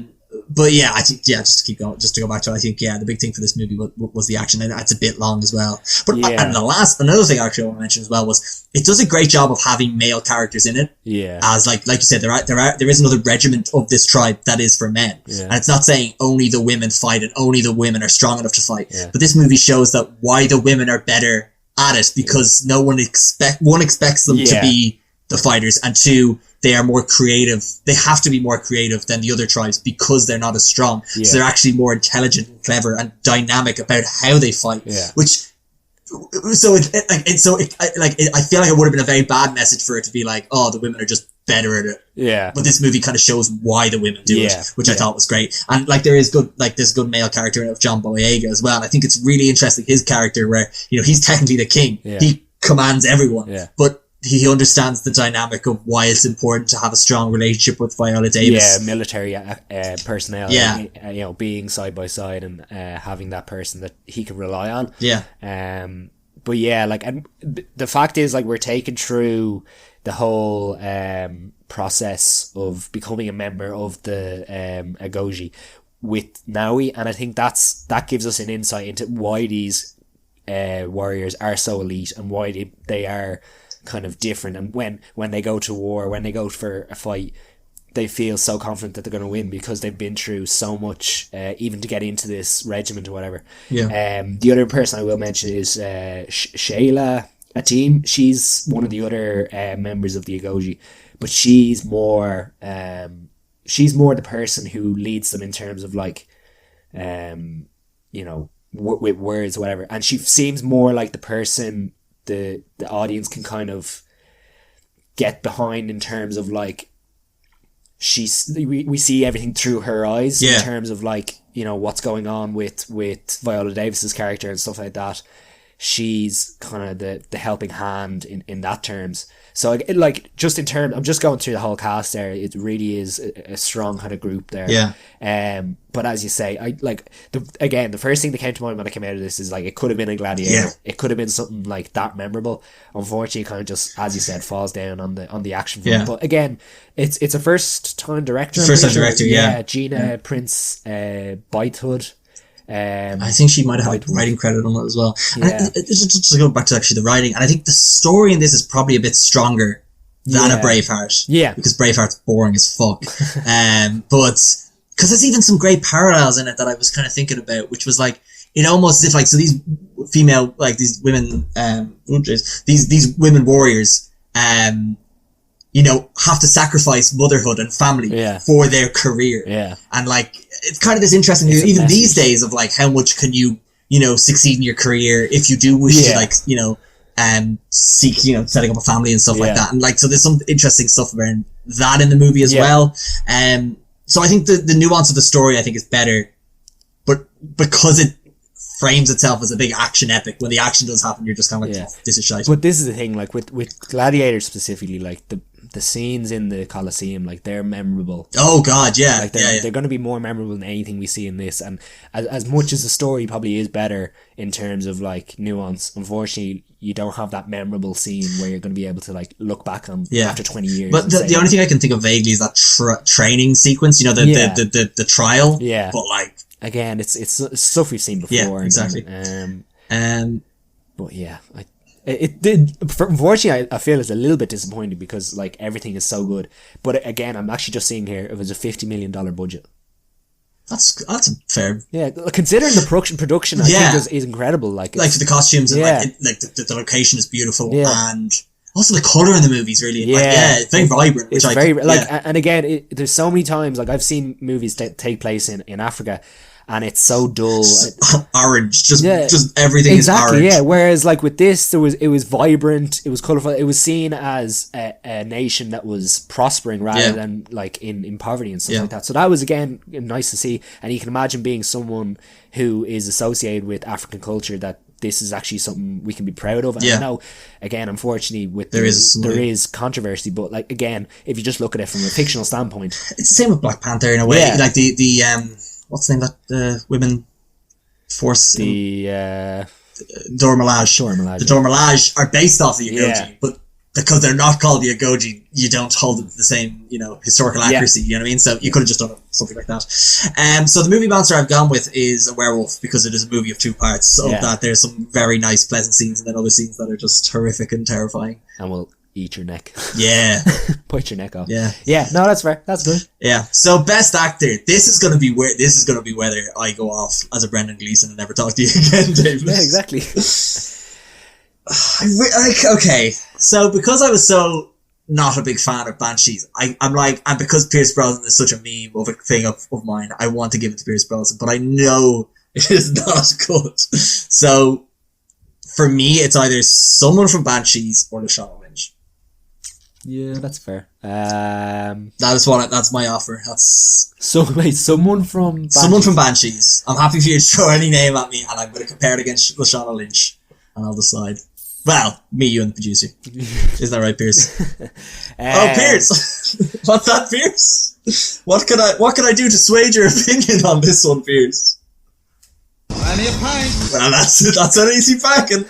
But yeah, I think, just to keep going, just to go back to it, I think, the big thing for this movie was the action, and that's a bit long as well. But and another thing actually I want to mention as well was it does a great job of having male characters in it. Yeah. As like you said, there is another regiment of this tribe that is for men. Yeah. And it's not saying only the women fight and only the women are strong enough to fight. Yeah. But this movie shows that why the women are better at it, because one expects them to be the fighters, and two, they are more creative. They have to be more creative than the other tribes because they're not as strong. Yeah. So they're actually more intelligent and clever and dynamic about how they fight. Yeah. I feel like it would have been a very bad message for it to be like, oh, the women are just better at it. Yeah. But this movie kind of shows why the women do it, which I thought was great. And like there's good male character of John Boyega as well. And I think it's really interesting, his character, where, he's technically the king. Yeah. He commands everyone. Yeah. But he understands the dynamic of why it's important to have a strong relationship with Viola Davis. Yeah, military personnel. Yeah. Being side by side and having that person that he can rely on. Yeah. But yeah, like, and the fact is, like, we're taken through the whole process of becoming a member of the Agoji with Naui, and I think that gives us an insight into why these warriors are so elite and why they are kind of different, and when they go to war, when they go for a fight, they feel so confident that they're going to win because they've been through so much, even to get into this regiment or whatever. Yeah. The other person I will mention is Shayla Atim. She's one of the other members of the Agoji, but she's more the person who leads them in terms of like, with words, whatever, and she seems more like the person the audience can kind of get behind in terms of like we see everything through her eyes in terms of like, what's going on with Viola Davis's character and stuff like that. She's kind of the helping hand in that terms. So like just in terms, I'm just going through the whole cast there. It really is a strong kind of group there. Yeah. But as you say, the first thing that came to mind when I came out of this is like, it could have been a Gladiator. Yeah. It could have been something like that memorable. Unfortunately, it kind of just, as you said, falls down on the action film. But again, it's a first time director. Yeah. Gina Prince Bythewood. I think she might have had writing credit on it as well. Yeah. And just to go back to actually the writing, and I think the story in this is probably a bit stronger than a Braveheart. Yeah. Because Braveheart's boring as fuck. But because there's even some great parallels in it that I was kind of thinking about, which was like, it almost as if like, so these female, like these women, these women warriors, have to sacrifice motherhood and family for their career. Yeah. And like, it's kind of this interesting, even these days, of like, how much can you, succeed in your career if you do wish to like, seek, setting up a family and stuff like that. And like, so there's some interesting stuff around that in the movie as well. So I think the nuance of the story, I think, is better, but because it frames itself as a big action epic, when the action does happen, you're just kind of like, this is shite. But this is the thing, like with Gladiator specifically, like the scenes in the Colosseum, like, they're memorable. Oh god, yeah. Like they're going to be more memorable than anything we see in this. And as much as the story probably is better in terms of like nuance, unfortunately you don't have that memorable scene where you're going to be able to like look back on after 20 years. But the only thing I can think of vaguely is that training sequence, the trial. Yeah. But like, again, it's stuff we've seen before. Yeah, exactly. But yeah, it did. Unfortunately, I feel it's a little bit disappointing because like everything is so good. But again, I'm actually just seeing here it was a $50 million budget. That's fair. Yeah, considering the production, I think is incredible. Like for the costumes and the location is beautiful, and also the color in the movie is really it's very vibrant. It's very and again, there's so many times like I've seen movies take place in Africa. And it's so dull, orange. Just everything is orange. Yeah. Whereas like with this, it was vibrant, it was colourful, it was seen as a nation that was prospering rather than like in poverty and stuff like that. So that was again nice to see. And you can imagine being someone who is associated with African culture that this is actually something we can be proud of. And Yeah. I know, again, unfortunately, There is controversy, but like again, if you just look at it from a fictional standpoint, it's the same with Black Panther in a way. Yeah. Like the what's the name of that women force? the Dora Milaje. The Dora Milaje are based off the Agoge, Yeah. but because they're not called the Agoge, you don't hold it to the same, historical accuracy. You know what I mean? So you could have just done something like that. So the movie monster I've gone with is a werewolf because it is a movie of two parts. So that there's some very nice, pleasant scenes, and then other scenes that are just horrific and terrifying. and will eat your neck. Yeah, Bite your neck off. yeah, Yeah, no, that's fair. That's good. yeah. So best actor. This is gonna be whether I go off as a Brendan Gleeson and never talk to you again, David. Yeah, exactly. Okay, so because I was so not a big fan of Banshees, I'm like, and because Pierce Brosnan is such a meme of a thing of mine, I want to give it to Pierce Brosnan, but I know it is not good. So for me, it's either someone from Banshees or Lashana Lynch. Yeah, that's fair. That's my offer. That's Someone from Banshees. someone from Banshees. I'm happy for you to throw any name at me, and I'm going to compare it against Lashana Lynch, and I'll decide. Well, me, you, and the producer. Isn't that right, Pierce? Oh, Pierce! What's that, Pierce? What can I do to sway your opinion on this one, Pierce? Plenty of pints. Well, that's an easy packing.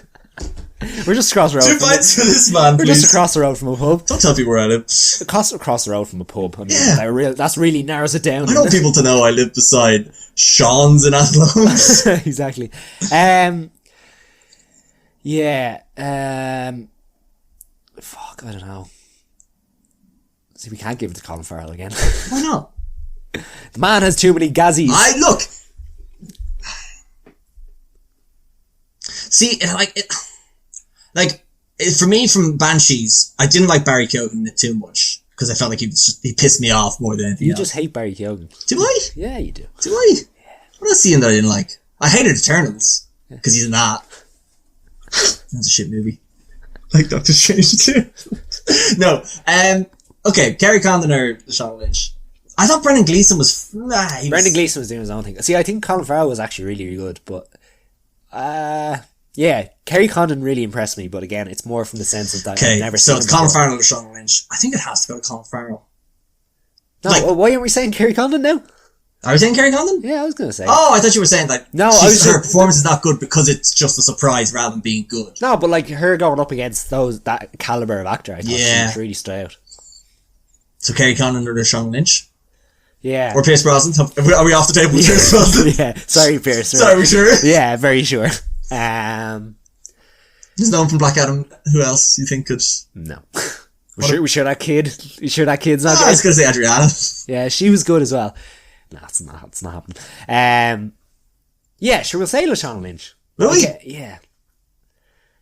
We're just across the road. 2 pints for this man, We're please. just across the road from a pub. Don't tell people where I live. Across the road from a pub. I mean, Yeah. that's really narrows it down. I want people to know I live beside Sean's in Athlone. Exactly. Yeah. Fuck, I don't know. See, we can't give it to Colin Farrell again. Why not? The man has too many gazzies. Look. See, for me, from Banshees, I didn't like Barry Keoghan in it too much because I felt like he pissed me off more than anything You else. just hate Barry Keoghan. Do I? Yeah, you do. Do I? What else he in that I didn't like? I hated Eternals because he's in that. That's a shit movie. Like Doctor Strange too. No. Okay, Kerry Condon or Lashana Lynch. I thought Brendan Gleeson was. Brendan Gleeson was doing his own thing. See, I think Colin Farrell was actually really, really good, but yeah, Kerry Condon really impressed me. But again, it's more from the sense of that I've never so seen it's him Colin before. Farrell or Lashana Lynch. I think it has to go to Colin Farrell. No, why aren't we saying Kerry Condon now? Are we saying Kerry Condon? Yeah, I was gonna say. Oh, I thought you were saying like No, her performance is not good because it's just a surprise rather than being good. No, but like her going up against that caliber of actor, I thought she was really stood out. So Kerry Condon or Lashana Lynch? Yeah. Or Pierce Brosnan? Are we off the table with Pierce Brosnan? Yeah. Sorry, Pierce. Sorry, we sure? Yeah, very sure. There's no one from Black Adam. Who else you think could? No. We sure that kid. You sure that kid's not? I was going to say Adriana. Yeah, she was good as well. No, it's not happening. Yeah, sure, we'll say Lashana Lynch. Really? Okay, yeah.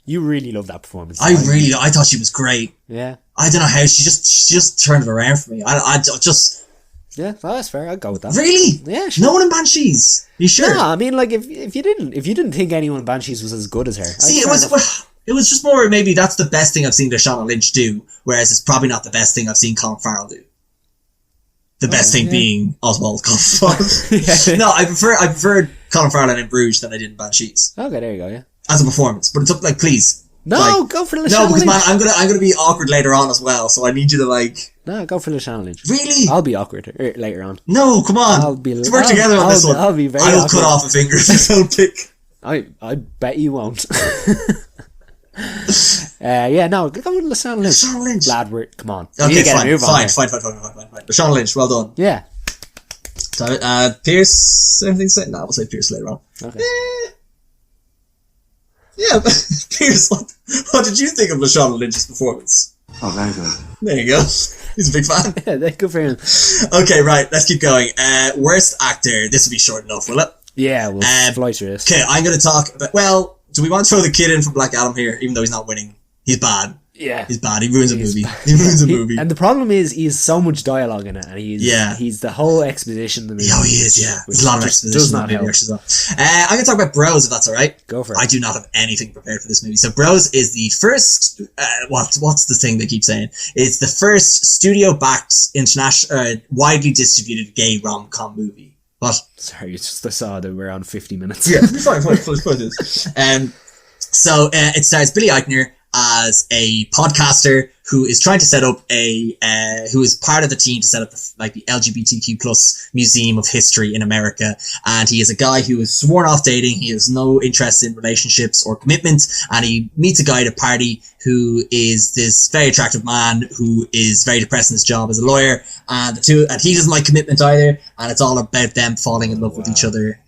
You really love that performance. I thought she was great. Yeah. I don't know how she just turned it around for me. I just. Yeah, that's fair. I'd go with that. Really? Yeah, sure. No one in Banshees. You sure? No, I mean, like if you didn't think anyone in Banshees was as good as her. See, it was just more maybe that's the best thing I've seen Lashana Lynch do, whereas it's probably not the best thing I've seen Colin Farrell do. The best thing being Oswald Colin Farrell. No, I preferred Colin Farrell in Bruges than I did in Banshees. Okay, there you go. Yeah. As a performance, but it's up please. No, go for Lashana No, because Lynch. man, I'm gonna be awkward later on as well, so I need you to No, go for Lashana Lynch. Really? I'll be awkward later on. No, come on. Let's work together on this one. I'll be very I'll awkward. cut off a finger if you don't pick. I bet you won't. Yeah, no, go with Lashana Lynch. Lashana Lynch. Lad, come on. Okay, fine. Fine. Lashana Lynch, well done. Yeah. So, Pierce, anything to say? No, we'll say Pierce later on. Okay. Yeah, Pierce, what did you think of Lashana Lynch's performance? Oh, very good. There you go. He's a big fan. Yeah, good for him. Okay, right, let's keep going. Worst actor. This will be short enough, will it? Yeah, we'll fly through this. Okay, I'm going to talk about... Well, do we want to throw the kid in from Black Adam here, even though he's not winning? He's bad. Yeah. He's bad. He ruins a movie. He ruins a movie. And the problem is, he has so much dialogue in it, and he's the whole exposition of the movie. Oh, he is, yeah. There's a lot of exposition does in not the movie help. as well. I'm going to talk about Bros, if that's alright. Go for it. I do not have anything prepared for this movie. So Bros is the first, what's the thing they keep saying? It's the first studio-backed, international, widely distributed gay rom-com movie. What? Sorry, it's just I saw that we're on 50 minutes. Yeah, fine. So it stars Billy Eichner as a podcaster who is trying to set up who is part of the team to set up the LGBTQ plus Museum of History in America. And he is a guy who is sworn off dating. He has no interest in relationships or commitment. And he meets a guy at a party who is this very attractive man who is very depressed in his job as a lawyer. And he doesn't like commitment either. And it's all about them falling in love with each other,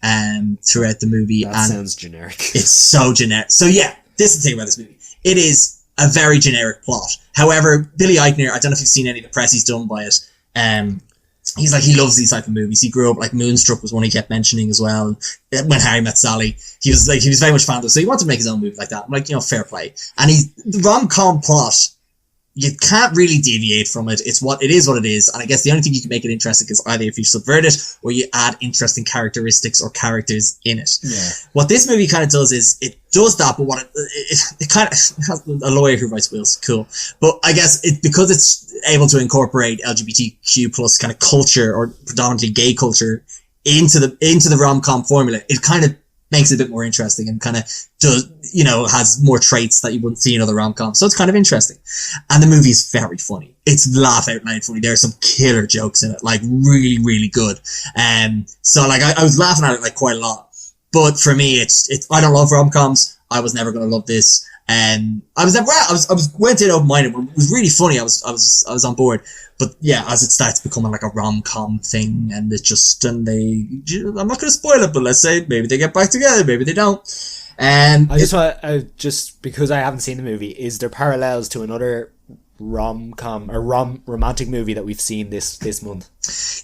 throughout the movie. That sounds generic. It's so generic. So yeah, this is the thing about this movie. It is a very generic plot. However, Billy Eichner, I don't know if you've seen any of the press he's done by it. He loves these type of movies. He grew up, Moonstruck was one he kept mentioning as well. When Harry Met Sally, he was very much fan of it. So he wanted to make his own movie like that. I'm fair play. And the rom-com plot, you can't really deviate from it. It is what it is. And I guess the only thing you can make it interesting is either if you subvert it or you add interesting characteristics or characters in it. Yeah. What this movie kind of does is it does that, but what it kind of has a lawyer who writes wills. Cool. But I guess because it's able to incorporate LGBTQ plus kind of culture or predominantly gay culture into the rom-com formula, it kind of makes it a bit more interesting and kind of has more traits that you wouldn't see in other rom-coms. So it's kind of interesting. And the movie is very funny. It's laugh out loud funny. There are some killer jokes in it, really, really good. So I was laughing at it quite a lot. But for me, I don't love rom-coms. I was never going to love this. I went in open-minded, but it was really funny. I was on board. But yeah, as it starts becoming a rom-com thing, and I'm not going to spoil it, but let's say maybe they get back together, maybe they don't. Just because I haven't seen the movie, is there parallels to another rom-com or romantic movie that we've seen this month?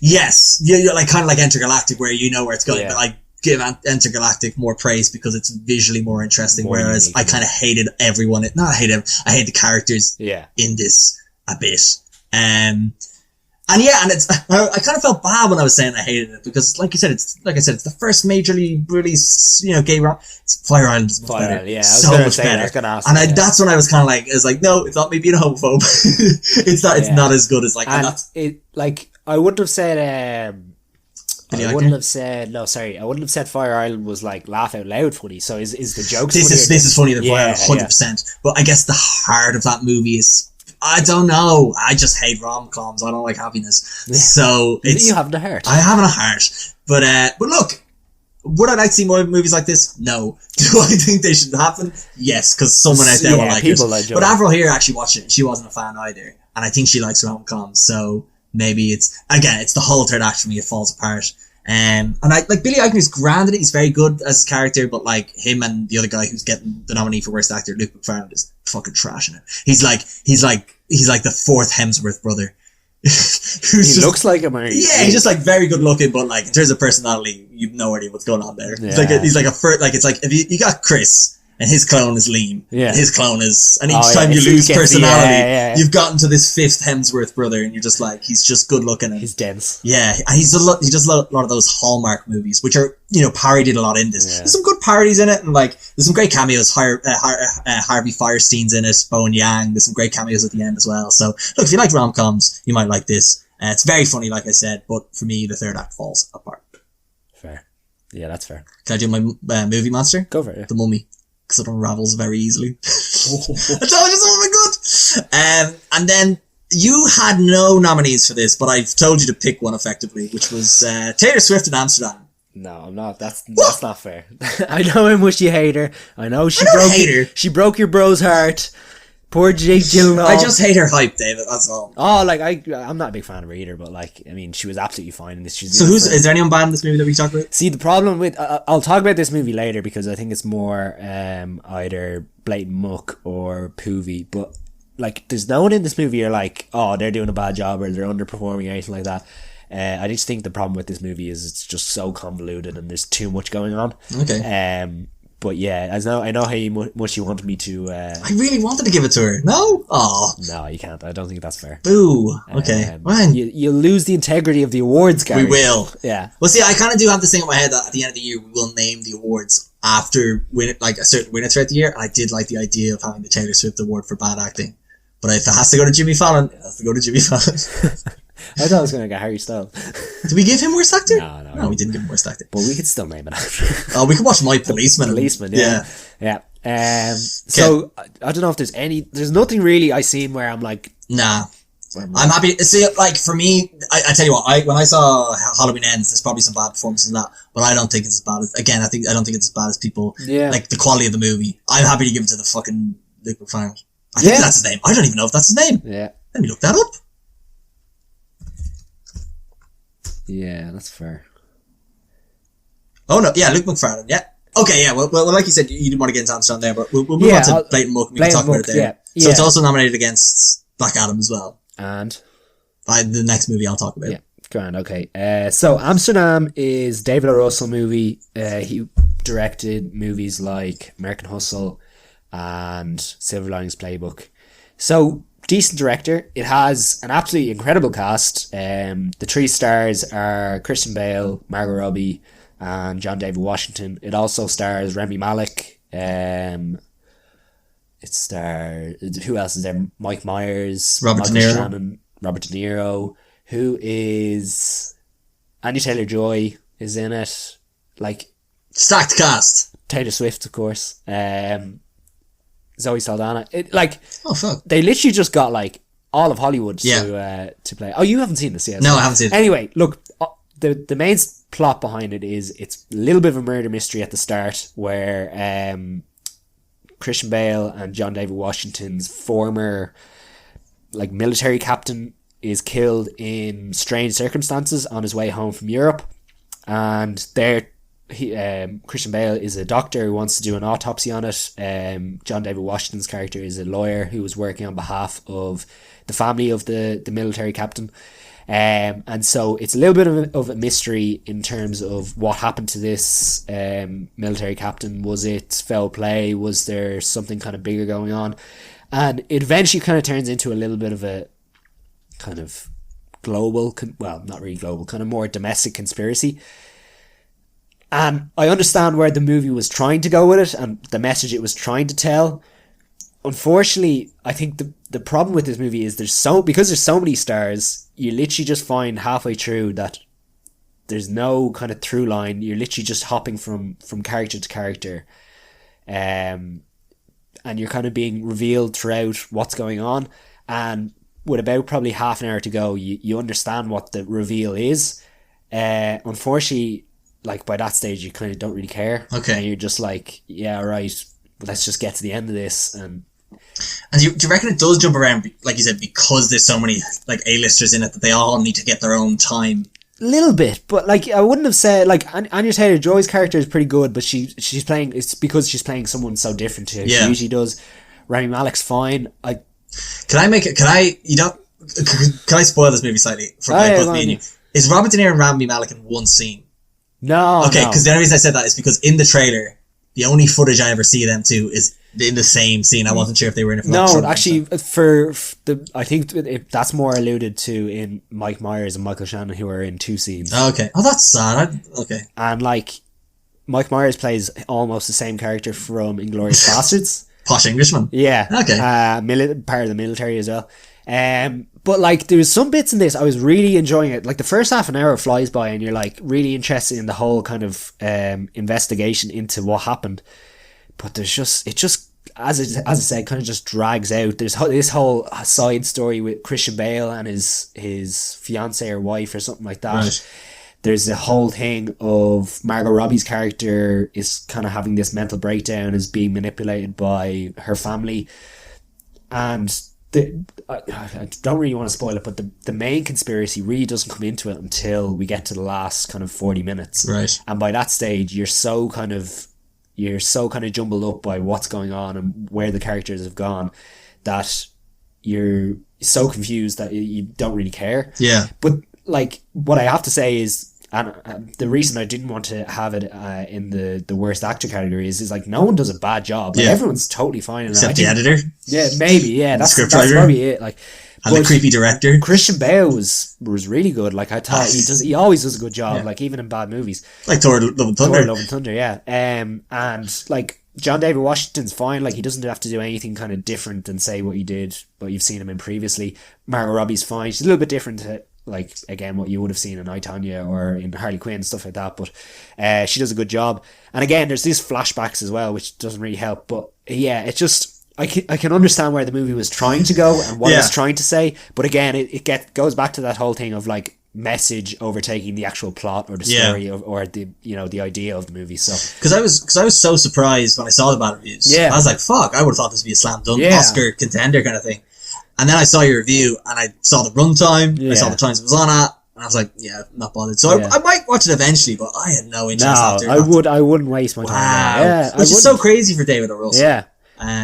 Yes, yeah, kind of like Entergalactic, where you know where it's going, yeah. But I give Entergalactic more praise because it's visually more interesting, whereas I kind of hated everyone. I hate the characters in this a bit. And it's I kind of felt bad when I was saying I hated it because, like I said, it's the first majorly release, gay rom. Fire Island is much better. Yeah, so much better. That's when I was kind of no, it's not me being a homophobe. It's not as good as I wouldn't have said. I wouldn't have said Fire Island was laugh out loud funny. So is the jokes? This is funnier than Fire Island, 100%. But I guess the heart of that movie is. I don't know. I just hate rom-coms. I don't like happiness. Yeah. So you have the heart. I have a heart. But look, would I like to see more movies like this? No. Do I think they should happen? Yes, because someone out there will like it. But Avril here actually watched it and she wasn't a fan either. And I think she likes rom-coms. So maybe it's the whole third act for me. It falls apart. And Billy Eichner is grand at it. He's very good as a character, but him and the other guy who's getting the nominee for worst actor, Luke McFarlane, is fucking trash in it. He's like the fourth Hemsworth brother. He looks like him. He's just very good looking, but in terms of personality, you've no idea what's going on there. Yeah. He's like if you got Chris. And his clone is Liam. Yeah. His clone is, and each time you lose personality, you've gotten to this fifth Hemsworth brother, and you're just he's just good looking. And he's dense. Yeah, and he does a lot of those Hallmark movies, which are parodied a lot in this. Yeah. There's some good parodies in it, and there's some great cameos. Harvey Firestein's in it, Bowen Yang. There's some great cameos at the end as well. So look, if you like rom-coms, you might like this. It's very funny, like I said, but for me, the third act falls apart. Fair. Yeah, that's fair. Can I do my movie monster? Go for it. Yeah. The Mummy. Because it unravels very easily. I told you so good. And then you had no nominees for this, but I've told you to pick one effectively, which was Taylor Swift in Amsterdam. No, I'm not. That's not fair. I know how much you hate her. I know she broke your bro's heart. Poor Jake Gyllenhaal. I just hate her hype, David. That's all. Oh, I'm not a big fan of her either, but she was absolutely fine in this. Is there anyone bad in this movie that we talk about? See, the problem with I'll talk about this movie later because I think it's more either blatant muck or poovy. But there's no one in this movie you're they're doing a bad job or they're underperforming or anything like that. I just think the problem with this movie is it's just so convoluted and there's too much going on. Okay. But yeah, I know how much you wanted me to. I really wanted to give it to her. No? Oh. No, you can't. I don't think that's fair. Boo. Okay. You'll lose the integrity of the awards, Gary. We will. Yeah. Well, see, I kind of do have this thing in my head that at the end of the year, we will name the awards after a certain winner throughout the year. And I did like the idea of having the Taylor Swift award for bad acting. But if it has to go to Jimmy Fallon, it has to go to Jimmy Fallon. I thought I was going to get Harry Styles. Did we give him worst actor? No, we didn't give him worst actor. But we could still name it after. Oh, we could watch My Policeman. Yeah. So I don't know if there's nothing really I seen where I'm like, nah. I'm happy to see it. Like, for me, I tell you what, when I saw Halloween Ends, there's probably some bad performances in that, but I don't think it's as bad as, again, I don't think it's as bad as people, like, the quality of the movie. I'm happy to give it to the fucking Luke McFarlane. I think that's his name. I don't even know if that's his name. Yeah. Let me look that up. Yeah, that's fair. Oh, no, yeah, Luke McFarlane, yeah. Okay, yeah, well, like you said, you didn't want to get into Amsterdam there, but we'll move on to Blatant Muck, and we can talk about it there. Yeah. So it's also nominated against Black Adam as well. And? The next movie I'll talk about. Yeah, grand, okay. So Amsterdam is David O. Russell movie. He directed movies like American Hustle and Silver Linings Playbook. So, decent director. It has an absolutely incredible cast. The 3 stars are Christian Bale, Margot Robbie, and John David Washington. It also stars Rami Malek. It stars, who else is there? Mike Myers, Robert De Niro. Shannon, Robert De Niro, who is Anya Taylor-Joy is in it. Like, stacked cast. Taylor Swift, of course. Zoe Saldana. Oh fuck! They literally just got like all of Hollywood to play. Oh, you haven't seen this yet? No, I haven't seen it. Anyway, look, the main plot behind it is it's a little bit of a murder mystery at the start where Christian Bale and John David Washington's former like military captain is killed in strange circumstances on his way home from Europe, and Christian Bale is a doctor who wants to do an autopsy on it. John David Washington's character is a lawyer who was working on behalf of the family of the military captain. And so it's a little bit of a mystery in terms of what happened to this military captain. Was it foul play? Was there something kind of bigger going on? And it eventually kind of turns into a little bit of a kind of global, well, not really global, kind of more domestic conspiracy. And I understand where the movie was trying to go with it and the message it was trying to tell. Unfortunately, I think the problem with this movie is because there's so many stars, you literally just find halfway through that there's no kind of through line. You're literally just hopping from character to character. And you're kind of being revealed throughout what's going on. And with about probably half an hour to go, you understand what the reveal is. Unfortunately, like by that stage, you kind of don't really care. Okay. And you're just like, yeah, right, let's just get to the end of this. And do you reckon it does jump around, like you said, because there's so many like A-listers in it that they all need to get their own time? A little bit, but like I wouldn't have said like Anya Taylor-Joy's character is pretty good, but she's playing, it's because she's playing someone so different to how she usually does. Rami Malek's fine. Can I spoil this movie slightly for both me and you? Is Robert De Niro and Rami Malek in one scene? No. Okay, because the only reason I said that is because in the trailer, the only footage I ever see them two is in the same scene. I wasn't sure if they were in it for no, actually, I think that's more alluded to in Mike Myers and Michael Shannon, who are in 2 scenes. Okay. Oh, that's sad. Okay. And like, Mike Myers plays almost the same character from Inglourious Bastards. Posh Englishman. Yeah. Okay. Part of the military as well. But like, there was some bits in this I was really enjoying it. Like the first half an hour flies by and you're like really interested in the whole kind of investigation into what happened. But there's as I said, kind of just drags out. There's this whole side story with Christian Bale and his fiancée or wife or something like that. Right. There's the whole thing of Margot Robbie's character is kind of having this mental breakdown, is being manipulated by her family, and I don't really want to spoil it, but the main conspiracy really doesn't come into it until we get to the last kind of 40 minutes. Right. And by that stage, you're so kind of jumbled up by what's going on and where the characters have gone that you're so confused that you don't really care. Yeah. But like, what I have to say is, and the reason I didn't want to have it in the worst actor category is like no one does a bad job. Like, everyone's totally fine in except the editor. Yeah, maybe. Yeah, that's scriptwriter. Probably it. Like, and the creepy director. Christian Bale was really good. Like I thought he always does a good job. Yeah. Like even in bad movies, like Thor: Love and Thunder. Thor: Love and Thunder. Yeah. And like John David Washington's fine. Like he doesn't have to do anything kind of different than say what you've seen him in previously. Margot Robbie's fine. She's a little bit different like, again, what you would have seen in I, Tonya or in Harley Quinn, stuff like that. But she does a good job. And again, there's these flashbacks as well, which doesn't really help. But yeah, it's just, I can understand where the movie was trying to go and what it was trying to say. But again, it goes back to that whole thing of like message overtaking the actual plot or the story or the, you know, the idea of the movie. So because I was so surprised when I saw the bad reviews. I was like, fuck, I would have thought this would be a slam dunk Oscar contender kind of thing. And then I saw your review and I saw the runtime, I saw the times it was on at, and I was like, yeah, not bothered. So I might watch it eventually, but I had no interest after. I wouldn't waste my time. Wow. Which is so crazy for David O. Russell. Yeah.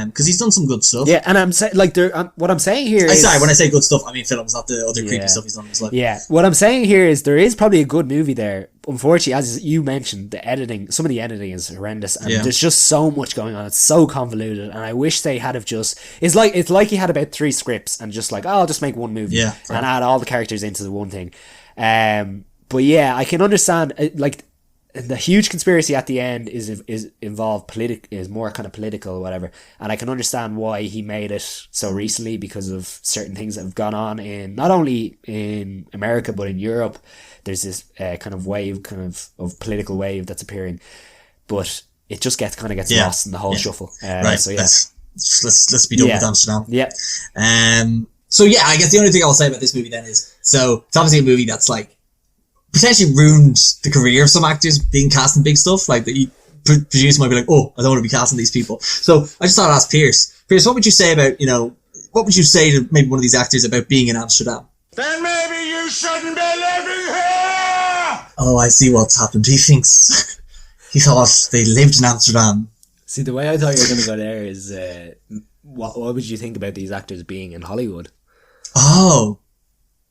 Because he's done some good stuff. Yeah, and I'm saying, like, what I'm saying here is... Sorry, when I say good stuff, I mean films, not the other creepy stuff he's done in his life. Yeah, what I'm saying here is there is probably a good movie there. Unfortunately, as you mentioned, some of the editing is horrendous, and there's just so much going on. It's so convoluted, and I wish they had have just... It's like he had about 3 scripts, and just like, I'll just make one movie, and add all the characters into the one thing. But yeah, I can understand, like... The huge conspiracy at the end is more kind of political or whatever, and I can understand why he made it so recently because of certain things that have gone on in not only in America but in Europe. There's this kind of political wave that's appearing, but it just gets lost in the whole shuffle. Right. So yeah, let's be done with Amsterdam. Yeah. So yeah, I guess the only thing I'll say about this movie then is, so it's obviously a movie that's like potentially ruined the career of some actors being cast in big stuff. Like the producer might be like, oh, I don't want to be casting these people. So I just thought I'd ask Pierce, what would you say about, what would you say to maybe one of these actors about being in Amsterdam? Then maybe you shouldn't be living here! Oh, I see what's happened. He thought they lived in Amsterdam. See, the way I thought you were going to go there is, what would you think about these actors being in Hollywood? Oh.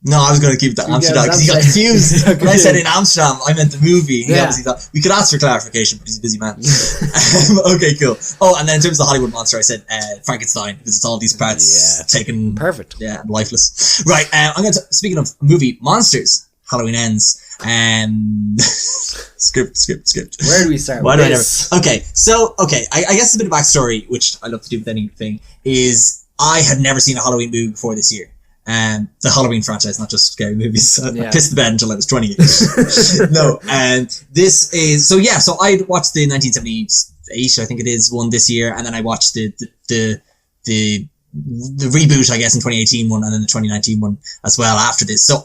No, I was going to keep that Amsterdam because he got confused. When I said in Amsterdam, I meant the movie. He obviously thought, we could ask for clarification, but he's a busy man. Okay, cool. Oh, and then in terms of the Hollywood monster, I said Frankenstein, because it's all these parts taken... Perfect. Yeah, lifeless. Right, I'm going to... Speaking of movie monsters, Halloween Ends. Script. Where do we start Why do this? I guess a bit of backstory, which I love to do with anything, is I had never seen a Halloween movie before this year. The Halloween franchise, not just scary movies. I pissed the bed until I was 28. No, and this is so I watched the 1978, I think it is, one this year, and then I watched the reboot, I guess, in 2018 one, and then the 2019 one as well after this. So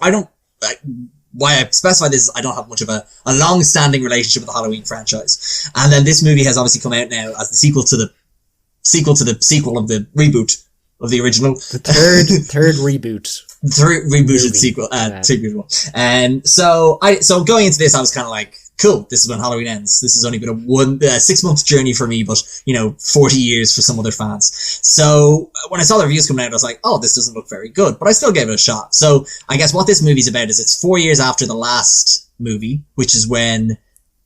why I specify this is I don't have much of a long-standing relationship with the Halloween franchise, and then this movie has obviously come out now as the sequel to the sequel of the reboot of the original. The third reboot. Third rebooted sequel. So going into this, I was kind of like, cool, this is when Halloween ends. This has only been a 6-month journey for me, but 40 years for some other fans. So when I saw the reviews coming out, I was like, oh, this doesn't look very good, but I still gave it a shot. So I guess what this movie's about is it's 4 years after the last movie, which is when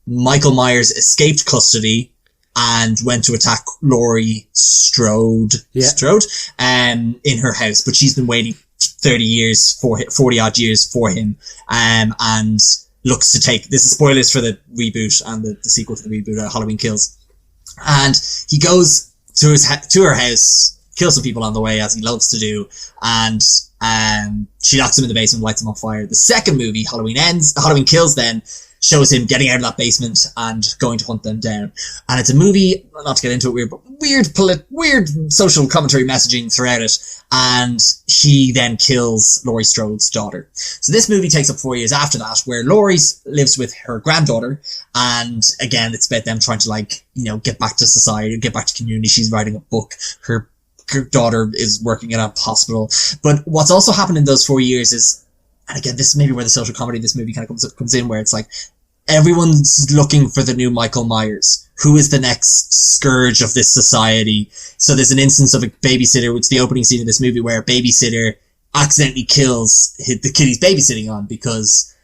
Michael Myers escaped custody and went to attack Laurie Strode, in her house, but she's been waiting 40 odd years for him, and looks to take, this is spoilers for the reboot and the sequel to the reboot, Halloween Kills. And he goes to her house, kills some people on the way, as he loves to do, and she locks him in the basement, lights him on fire. The second movie, Halloween Kills, then shows him getting out of that basement and going to hunt them down. And it's a movie, not to get into it, weird social commentary messaging throughout it. And she then kills Laurie Strode's daughter. So this movie takes up 4 years after that, where Laurie lives with her granddaughter. And again, it's about them trying to get back to society, get back to community. She's writing a book. Her daughter is working in a hospital. But what's also happened in those 4 years is, and again, this is maybe where the social comedy of this movie kind of comes in, where it's like, everyone's looking for the new Michael Myers. Who is the next scourge of this society? So there's an instance of a babysitter, which is the opening scene of this movie, where a babysitter accidentally kills the kid he's babysitting on because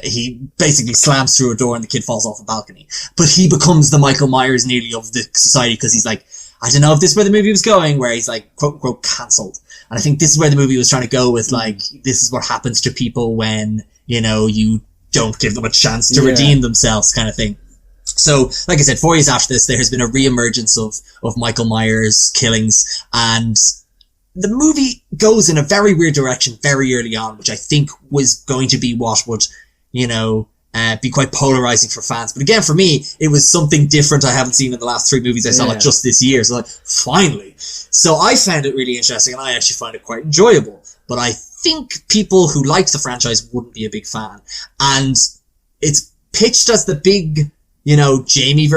he basically slams through a door and the kid falls off a balcony. But he becomes the Michael Myers nearly of the society because he's like, I don't know if this is where the movie was going, where he's like, quote unquote, cancelled. And I think this is where the movie was trying to go with, like, this is what happens to people when, you don't give them a chance to redeem themselves, kind of thing. So, like I said, 4 years after this, there has been a re-emergence of Michael Myers killings, and the movie goes in a very weird direction very early on, which I think was going to be what would, be quite polarizing for fans. But again, for me, it was something different I haven't seen in the last 3 movies I saw just this year. So like, finally. So I found it really interesting, and I actually find it quite enjoyable. But I think people who liked the franchise wouldn't be a big fan. And it's pitched as the big, Jamie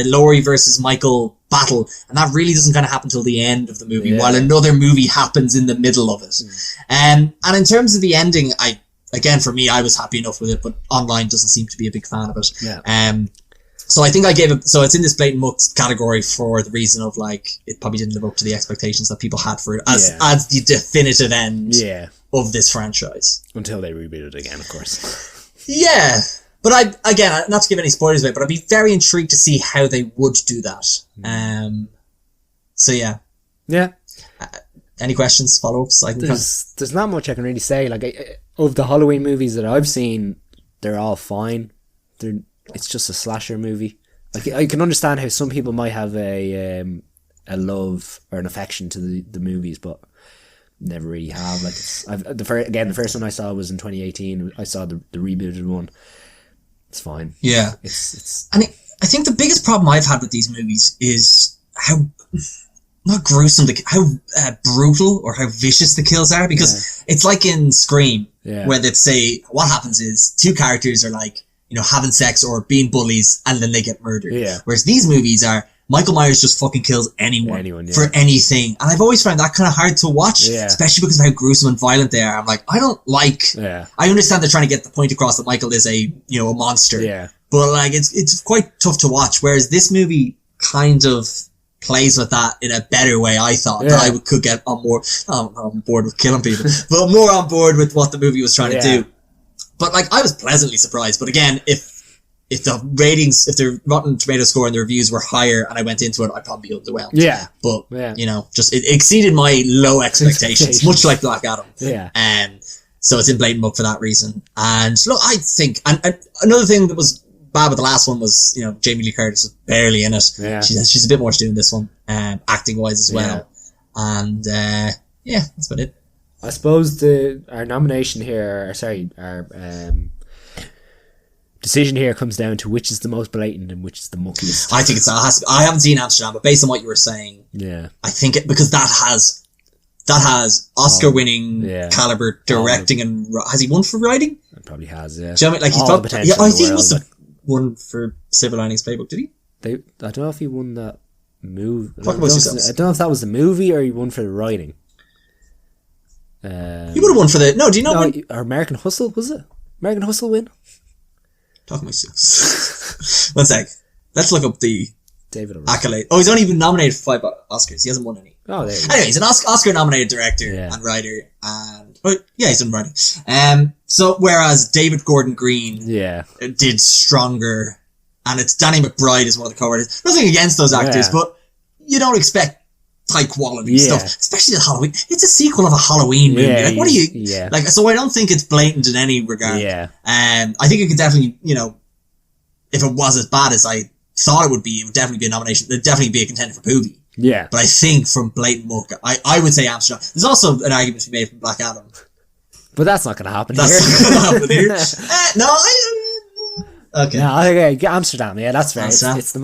Laurie versus Michael battle, and that really doesn't kind of happen till the end of the movie, while another movie happens in the middle of it. And in terms of the ending, for me, I was happy enough with it, but online doesn't seem to be a big fan of it. So I think I gave it, so it's in this blatant muck category for the reason of like, it probably didn't live up to the expectations that people had for it as the definitive end of this franchise. Until they reboot it again, of course. But not to give any spoilers away, but I'd be very intrigued to see how they would do that. Any questions, follow-ups? There's not much I can really say. Like, of the Halloween movies that I've seen, they're all fine. It's just a slasher movie. Like, I can understand how some people might have a love or an affection to the movies, but never really have. Like, the first one I saw was in 2018. I saw the rebooted one. It's fine. Yeah. I think the biggest problem I've had with these movies is how, not gruesome, how brutal or how vicious the kills are, because it's like in Scream, where they'd say, what happens is 2 characters are like, having sex or being bullies, and then they get murdered. Whereas these movies are, Michael Myers just fucking kills anyone for anything. And I've always found that kind of hard to watch, especially because of how gruesome and violent they are. I'm like, I don't like, I understand they're trying to get the point across that Michael is a monster. But like, it's quite tough to watch. Whereas this movie kind of plays with that in a better way, I thought, that I could get on more, on board with killing people, but more on board with what the movie was trying to do. But like, I was pleasantly surprised. But again, if the ratings, if the Rotten Tomato score and the reviews were higher and I went into it, I'd probably be underwhelmed. But, just, it exceeded my low expectations, much like Black Adam. So it's in blatant muck for that reason. And look, I think, and another thing that was bad with the last one was, Jamie Lee Curtis was barely in it. She's a bit more to do in this one, acting wise as well. And, that's about it. I suppose our nomination here, our decision here comes down to which is the most blatant and which is the muckiest. I think I haven't seen Amsterdam, but based on what you were saying, I think because that has Oscar-winning caliber directing, and has he won for writing? It probably has, yeah. Do you know what I mean? Like, I think he must have won for Silver Linings Playbook. Did he? I don't know if he won that movie. I don't know if that was the movie or he won for the writing. He would have won for the... No, do you know... Or American Hustle, was it? American Hustle win? Talk myself. 1 sec. Let's look up the David accolade. Oh, he's only been nominated for 5 Oscars. He hasn't won any. Oh, there you go. Anyway, he's an Oscar-nominated director and writer, and... he's done writing. So, whereas David Gordon Green did Stronger, and it's Danny McBride is one of the co-writers. Nothing against those actors, but you don't expect high quality stuff, especially the Halloween. It's a sequel of a Halloween movie. Like, what do you like? So I don't think it's blatant in any regard. I think it could definitely, if it was as bad as I thought it would would definitely be a nomination. It'd definitely be a contender for Poovy. But I think from blatant muck, I would say Amsterdam. There's also an argument to be made for Black Adam, but that's not going to happen. Okay. No, okay, Amsterdam. Yeah, that's fair. It's the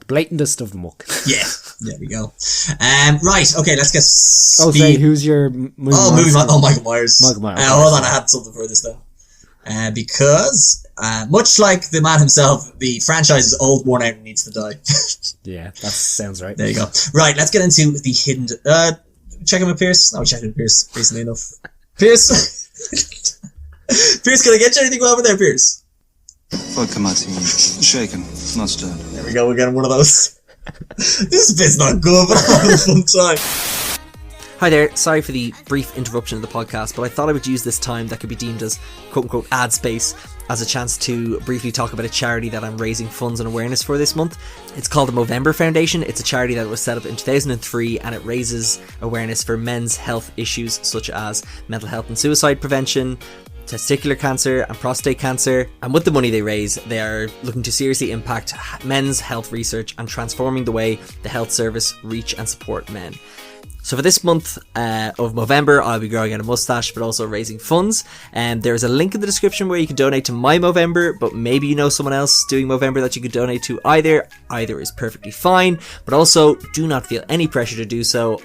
blatantest of the muck. Yeah, there we go. Right, okay, let's get. Say who's your movie? Michael Myers. Michael Myers. Hold on, I had something for this though. Because much like the man himself, the franchise is old, worn out, and needs to die. Yeah, that sounds right. There you go. Right, let's get into the hidden. Check in with Pierce. No, we checked in with Pierce recently enough. Pierce. Pierce, can I get you anything over there, Pierce? Vodka martini. Shaken, not stirred. There we go, we're getting one of those. This bit's not good, but I'm having a fun time. Hi there, sorry for the brief interruption of the podcast, but I thought I would use this time that could be deemed as quote-unquote ad space as a chance to briefly talk about a charity that I'm raising funds and awareness for this month. It's called the Movember Foundation. It's a charity that was set up in 2003 and it raises awareness for men's health issues such as mental health and suicide prevention, testicular cancer and prostate cancer, and with the money they raise they are looking to seriously impact men's health research and transforming the way the health service reach and support men. So for this month of Movember, I'll be growing out a mustache, but also raising funds. And there's a link in the description where you can donate to my Movember, but maybe you know someone else doing Movember that you could donate to either. Either is perfectly fine, but also do not feel any pressure to do so.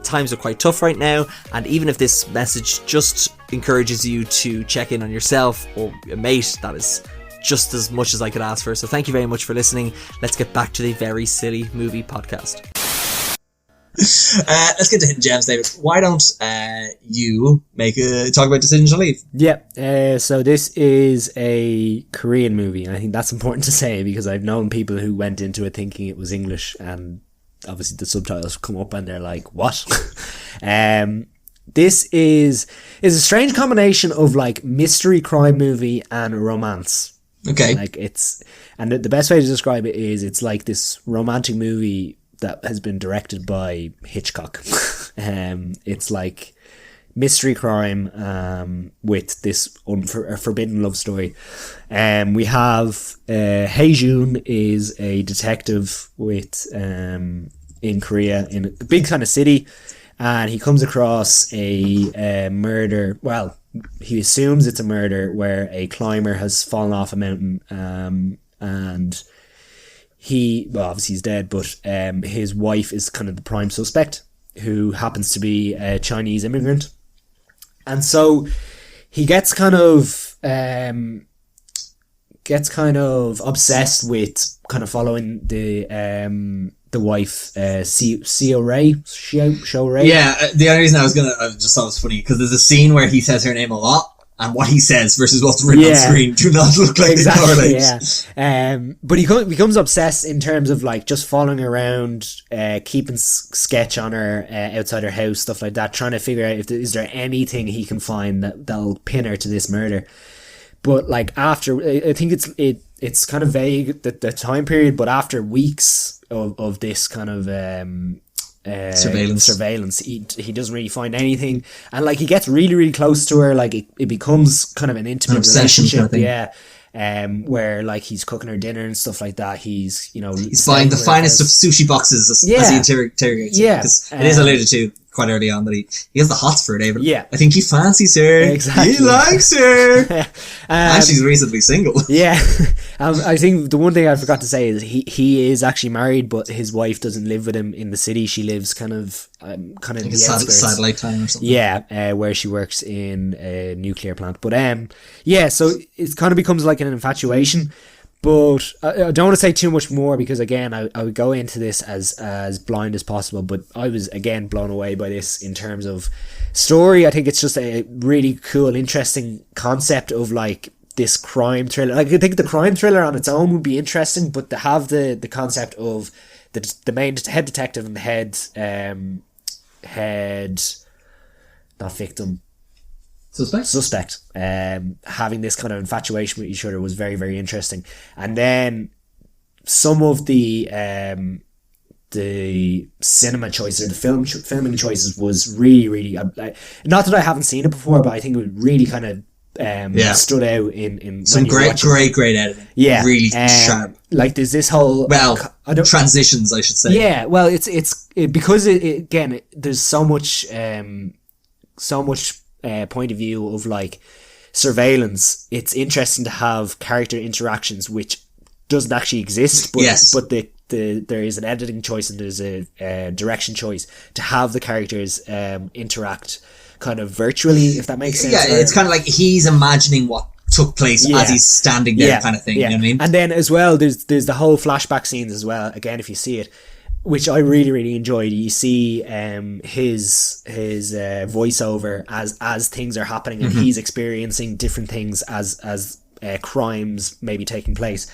Times are quite tough right now, and even if this message just encourages you to check in on yourself or a mate, that is just as much as I could ask for. So thank you very much for listening. Let's get back to the very silly movie podcast. Let's get to hidden gems, David. Why don't you talk about Decision to Leave? Yeah, so this is a Korean movie, and I think that's important to say because I've known people who went into it thinking it was English, and obviously the subtitles come up and they're like, what? This is a strange combination of like mystery crime movie and romance. Okay. Like and the best way to describe it is it's like this romantic movie that has been directed by Hitchcock. It's like mystery crime with this forbidden love story. We have Hae-jun is a detective in Korea in a big kind of city, and he comes across a murder. Well, he assumes it's a murder where a climber has fallen off a mountain, and obviously he's dead, but his wife is kind of the prime suspect, who happens to be a Chinese immigrant. And so he gets kind of obsessed with kind of following the wife, Seo Ray. Yeah, the only reason I just thought it was funny because there's a scene where he says her name a lot, and what he says versus what's written on screen do not look like they correlate. Yeah. But he becomes obsessed in terms of like just following around, keeping sketch on her outside her house, stuff like that, trying to figure out is there anything he can find that'll pin her to this murder. But like after, I think it's kind of vague the time period, but after weeks of this kind of surveillance, he doesn't really find anything, and like he gets really, really close to her. Like it becomes kind of an intimate relationship. Where like he's cooking her dinner and stuff like that. He's buying the finest of sushi boxes as he interrogates. Yeah, because it is alluded to quite early on that he has the hots for her, David. Yeah, I think he fancies her. Exactly, he likes her, and she's reasonably single. Yeah, I think the one thing I forgot to say is he is actually married, but his wife doesn't live with him in the city. She lives kind of like the outskirts. Satellite town or something. Yeah, where she works in a nuclear plant. But so it kind of becomes like an infatuation. But I don't want to say too much more because, again, I would go into this as blind as possible. But I was, again, blown away by this in terms of story. I think it's just a really cool, interesting concept of, like, this crime thriller. Like, I think the crime thriller on its own would be interesting, but to have the concept of the main head detective and the head not victim, suspect having this kind of infatuation with each other was very, very interesting. And then some of the cinema choices or the filming choices was really, really not that I haven't seen it before, but I think it would really kind of stood out in some great editing. Yeah, really sharp. Like there's this whole transitions, I should say. Yeah, well, it's because there's so much point of view of like surveillance. It's interesting to have character interactions which doesn't actually exist, but there is an editing choice and there's a direction choice to have the characters interact kind of virtually, if that makes sense. Yeah, it's kind of like he's imagining what took place as he's standing there, kind of thing. You know what I mean? And then as well, there's the whole flashback scenes as well. Again, if you see it, which I really, really enjoyed. You see his voiceover as things are happening, and he's experiencing different things as crimes may be taking place.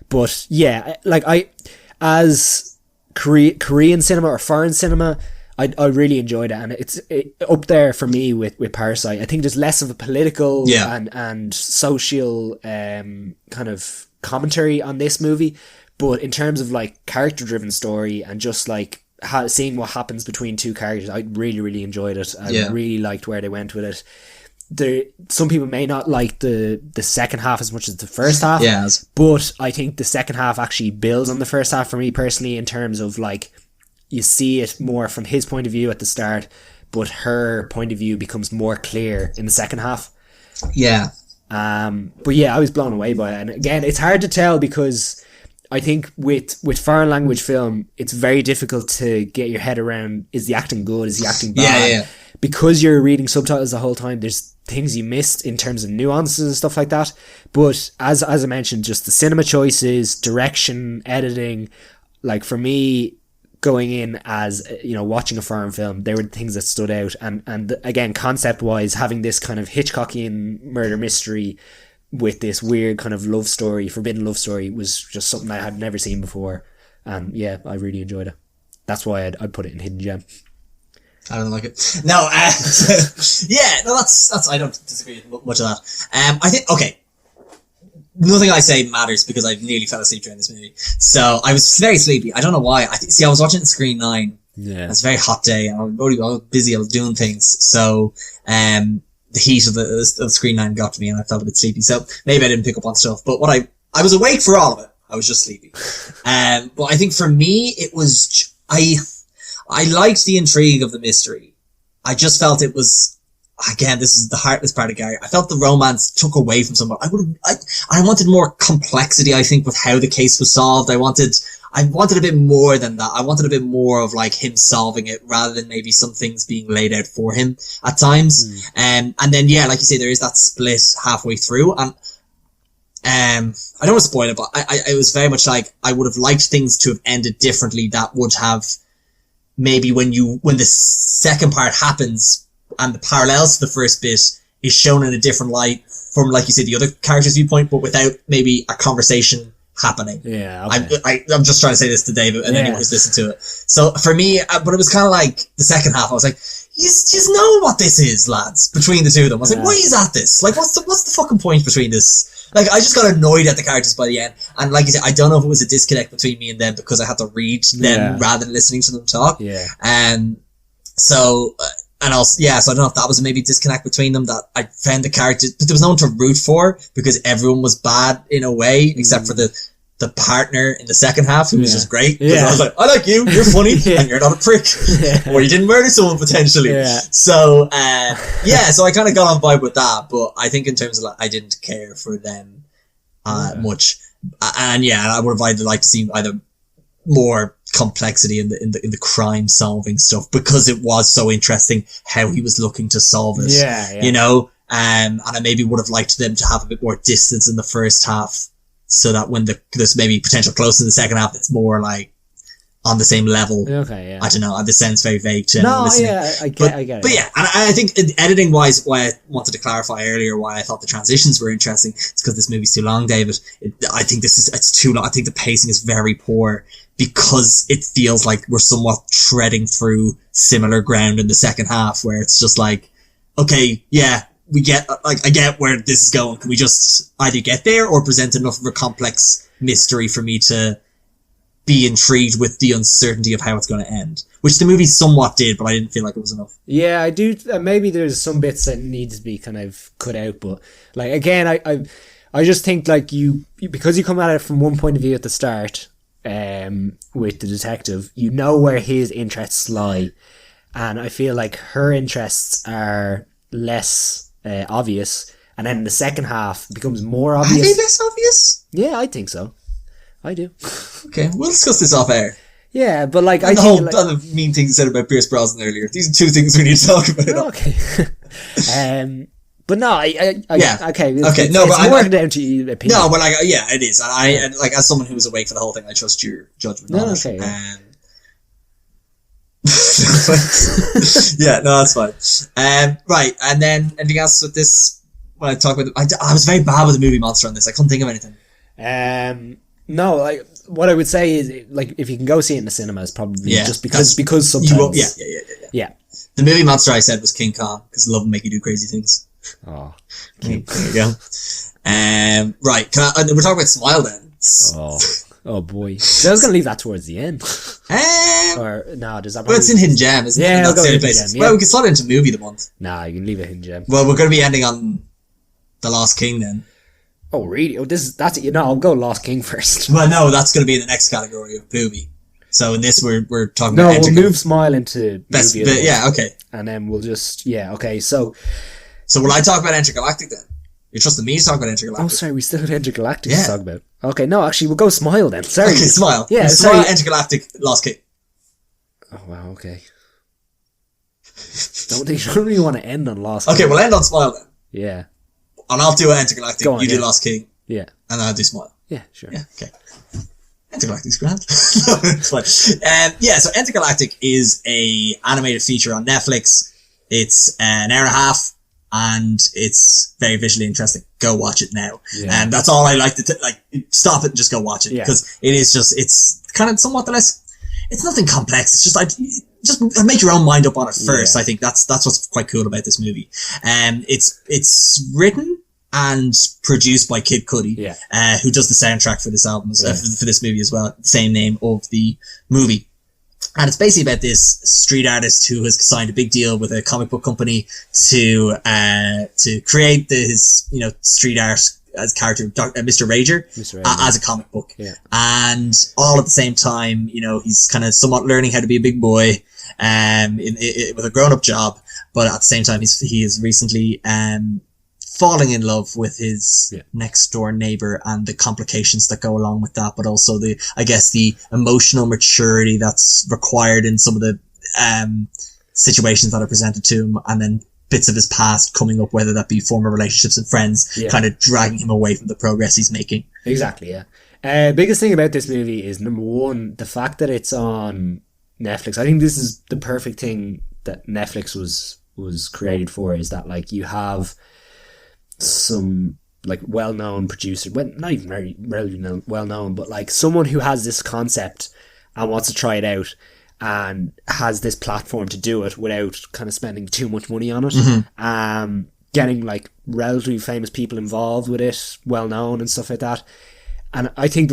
But yeah, like as Korean cinema or foreign cinema, I really enjoyed it, and it's up there for me with Parasite. I think there's less of a political and social kind of commentary on this movie. But in terms of like character driven story and just like seeing what happens between two characters, I really, really enjoyed it. I really liked where they went with it. Some people may not like the second half as much as the first half, but I think the second half actually builds on the first half for me personally in terms of like you see it more from his point of view at the start, but her point of view becomes more clear in the second half. Yeah. But yeah, I was blown away by it. And again, it's hard to tell because I think with foreign language film, it's very difficult to get your head around, is the acting good, is the acting bad? Yeah. Because you're reading subtitles the whole time, there's things you missed in terms of nuances and stuff like that. But as I mentioned, just the cinema choices, direction, editing, like for me, going in as, you know, watching a foreign film, there were things that stood out. And again, concept-wise, having this kind of Hitchcockian murder mystery with this weird kind of love story, forbidden love story, was just something I had never seen before. And yeah, I really enjoyed it. That's why I'd put it in Hidden Gem. I don't like it. No, yeah, no, that's, I don't disagree with much of that. I think, okay, nothing I say matters because I nearly fell asleep during this movie. So I was very sleepy. I don't know why. I was watching Screen 9. Yeah. It was a very hot day. I was busy. I was doing things. So, the heat of the Screen 9 got to me and I felt a bit sleepy. So maybe I didn't pick up on stuff, but I was awake for all of it. I was just sleepy. But I think for me, it was, I liked the intrigue of the mystery. I just felt it was, again, this is the heartless part of Gary. I felt the romance took away from someone. I wanted more complexity, I think, with how the case was solved. I wanted a bit more than that. I wanted a bit more of like him solving it rather than maybe some things being laid out for him at times. And then, yeah, like you say, there is that split halfway through. And, I don't want to spoil it, but I was very much like, I would have liked things to have ended differently. That would have maybe when the second part happens and the parallels to the first bit is shown in a different light from, like you said, the other character's viewpoint, but without maybe a conversation happening. Yeah. Okay. I'm just trying to say this to David and anyone who's listened to it. So for me, but it was kind of like the second half, I was like, you know what this is, lads, between the two of them. I was like, why is that this? Like, what's the fucking point between this? Like, I just got annoyed at the characters by the end. And like you said, I don't know if it was a disconnect between me and them because I had to read them rather than listening to them talk. Yeah. So, and also, yeah, so I don't know if that was maybe a disconnect between them, that I found the characters, but there was no one to root for because everyone was bad in a way, except for the partner in the second half, who was just great. I was like, I like you, you're funny, and you're not a prick. Or you didn't murder someone potentially. So, so I kind of got on vibe with that, but I think in terms of like, I didn't care for them much. And I would have either liked to see either more complexity in the crime solving stuff, because it was so interesting how he was looking to solve it. You know? And I maybe would have liked them to have a bit more distance in the first half, so that when there's maybe potential close in the second half, it's more like on the same level. Okay, yeah. I don't know. This sounds very vague to anyone listening. I get it. But yeah, and I think editing wise, why I wanted to clarify earlier why I thought the transitions were interesting, it's because this movie's too long, David. I think it's too long. I think the pacing is very poor because it feels like we're somewhat treading through similar ground in the second half, where it's just like, okay, yeah, we get, like, I get where this is going. Can we just either get there or present enough of a complex mystery for me to be intrigued with the uncertainty of how it's going to end? Which the movie somewhat did, but I didn't feel like it was enough. Yeah, I do. Maybe there's some bits that need to be kind of cut out, but like, again, I just think like because you come at it from one point of view at the start, with the detective, you know where his interests lie. And I feel like her interests are less obvious, and then in the second half it becomes more obvious. Are they less obvious? Yeah, I think so. I do. Okay, we'll discuss this off air. Yeah, but like, and the mean things said about Pierce Brosnan earlier. These are two things we need to talk about. Okay. But no, okay. No, but it's more down to your opinion. No, but like, yeah, it is. And I like, as someone who was awake for the whole thing, I trust your judgment. No, okay. Yeah, no, that's fine. Right, and then anything else with this? When I talk about, I was very bad with the movie monster on this. I couldn't think of anything. No, like, what I would say is, like, if you can go see it in the cinema, it's probably just because sometimes. Yeah. The movie monster I said was King Kong, because love and make you do crazy things. Oh, there you go. Right, we're talking about Smile then. Oh boy. So I was going to leave that towards the end. Or, no, does that... Well, it's in Hidden Gem, isn't it? Yeah, that's the only place. Well, we can slot it into movie of the month. Nah, you can leave it Hidden Gem. Well, we're going to be ending on The Lost King then. Oh, really? Oh, that's it. No, I'll go Lost King first. Well, no, that's going to be in the next category of movie. So in this, we're talking No, about we'll move Smile into best movie of the bit. Yeah, okay. and then we'll just okay. So will I talk about Intergalactic then? You're trusting me to talk about Intergalactic? Oh, sorry, we still have Intergalactic Yeah. to talk about. Okay, no, actually, we'll go Smile then. Sorry. Okay, Smile. Yeah, Smile, sorry. Intergalactic, Lost King. Oh, wow, okay. Don't really want to end on Lost King. Okay, we'll end on Smile then. Yeah. And I'll do Intergalactic, Go on, you do yeah. Lost King, Yeah. and I'll do Smile. Yeah, sure. Yeah, okay. Intergalactic's grand. It's fine. So Intergalactic is a animated feature on Netflix. It's an hour and a half, and it's very visually interesting. Go watch it now. Yeah. And that's all I like to stop it and just go watch it, Yeah. because it's kind of somewhat less. It's nothing complex. It's just make your own mind up on it first. Yeah. I think that's what's quite cool about this movie. It's written and produced by Kid Cudi, who does the soundtrack for this album, for this movie as well. Same name of the movie. And it's basically about this street artist who has signed a big deal with a comic book company to create his street art as character, Mr. Rager, as a comic book. Yeah. And all at the same time, he's kind of somewhat learning how to be a big boy, with a grown-up job, but at the same time, he is recently, falling in love with his next door neighbor and the complications that go along with that, but also the emotional maturity that's required in some of the situations that are presented to him, and then bits of his past coming up, whether that be former relationships and friends, kind of dragging him away from the progress he's making. Exactly, yeah. Biggest thing about this movie is, number one, the fact that it's on Netflix. I think this is the perfect thing that Netflix was created for, is that you have some well-known producer, well, not even very well-known, but someone who has this concept and wants to try it out and has this platform to do it without kind of spending too much money on it. Mm-hmm. Getting relatively famous people involved with it, well-known and stuff like that. And I think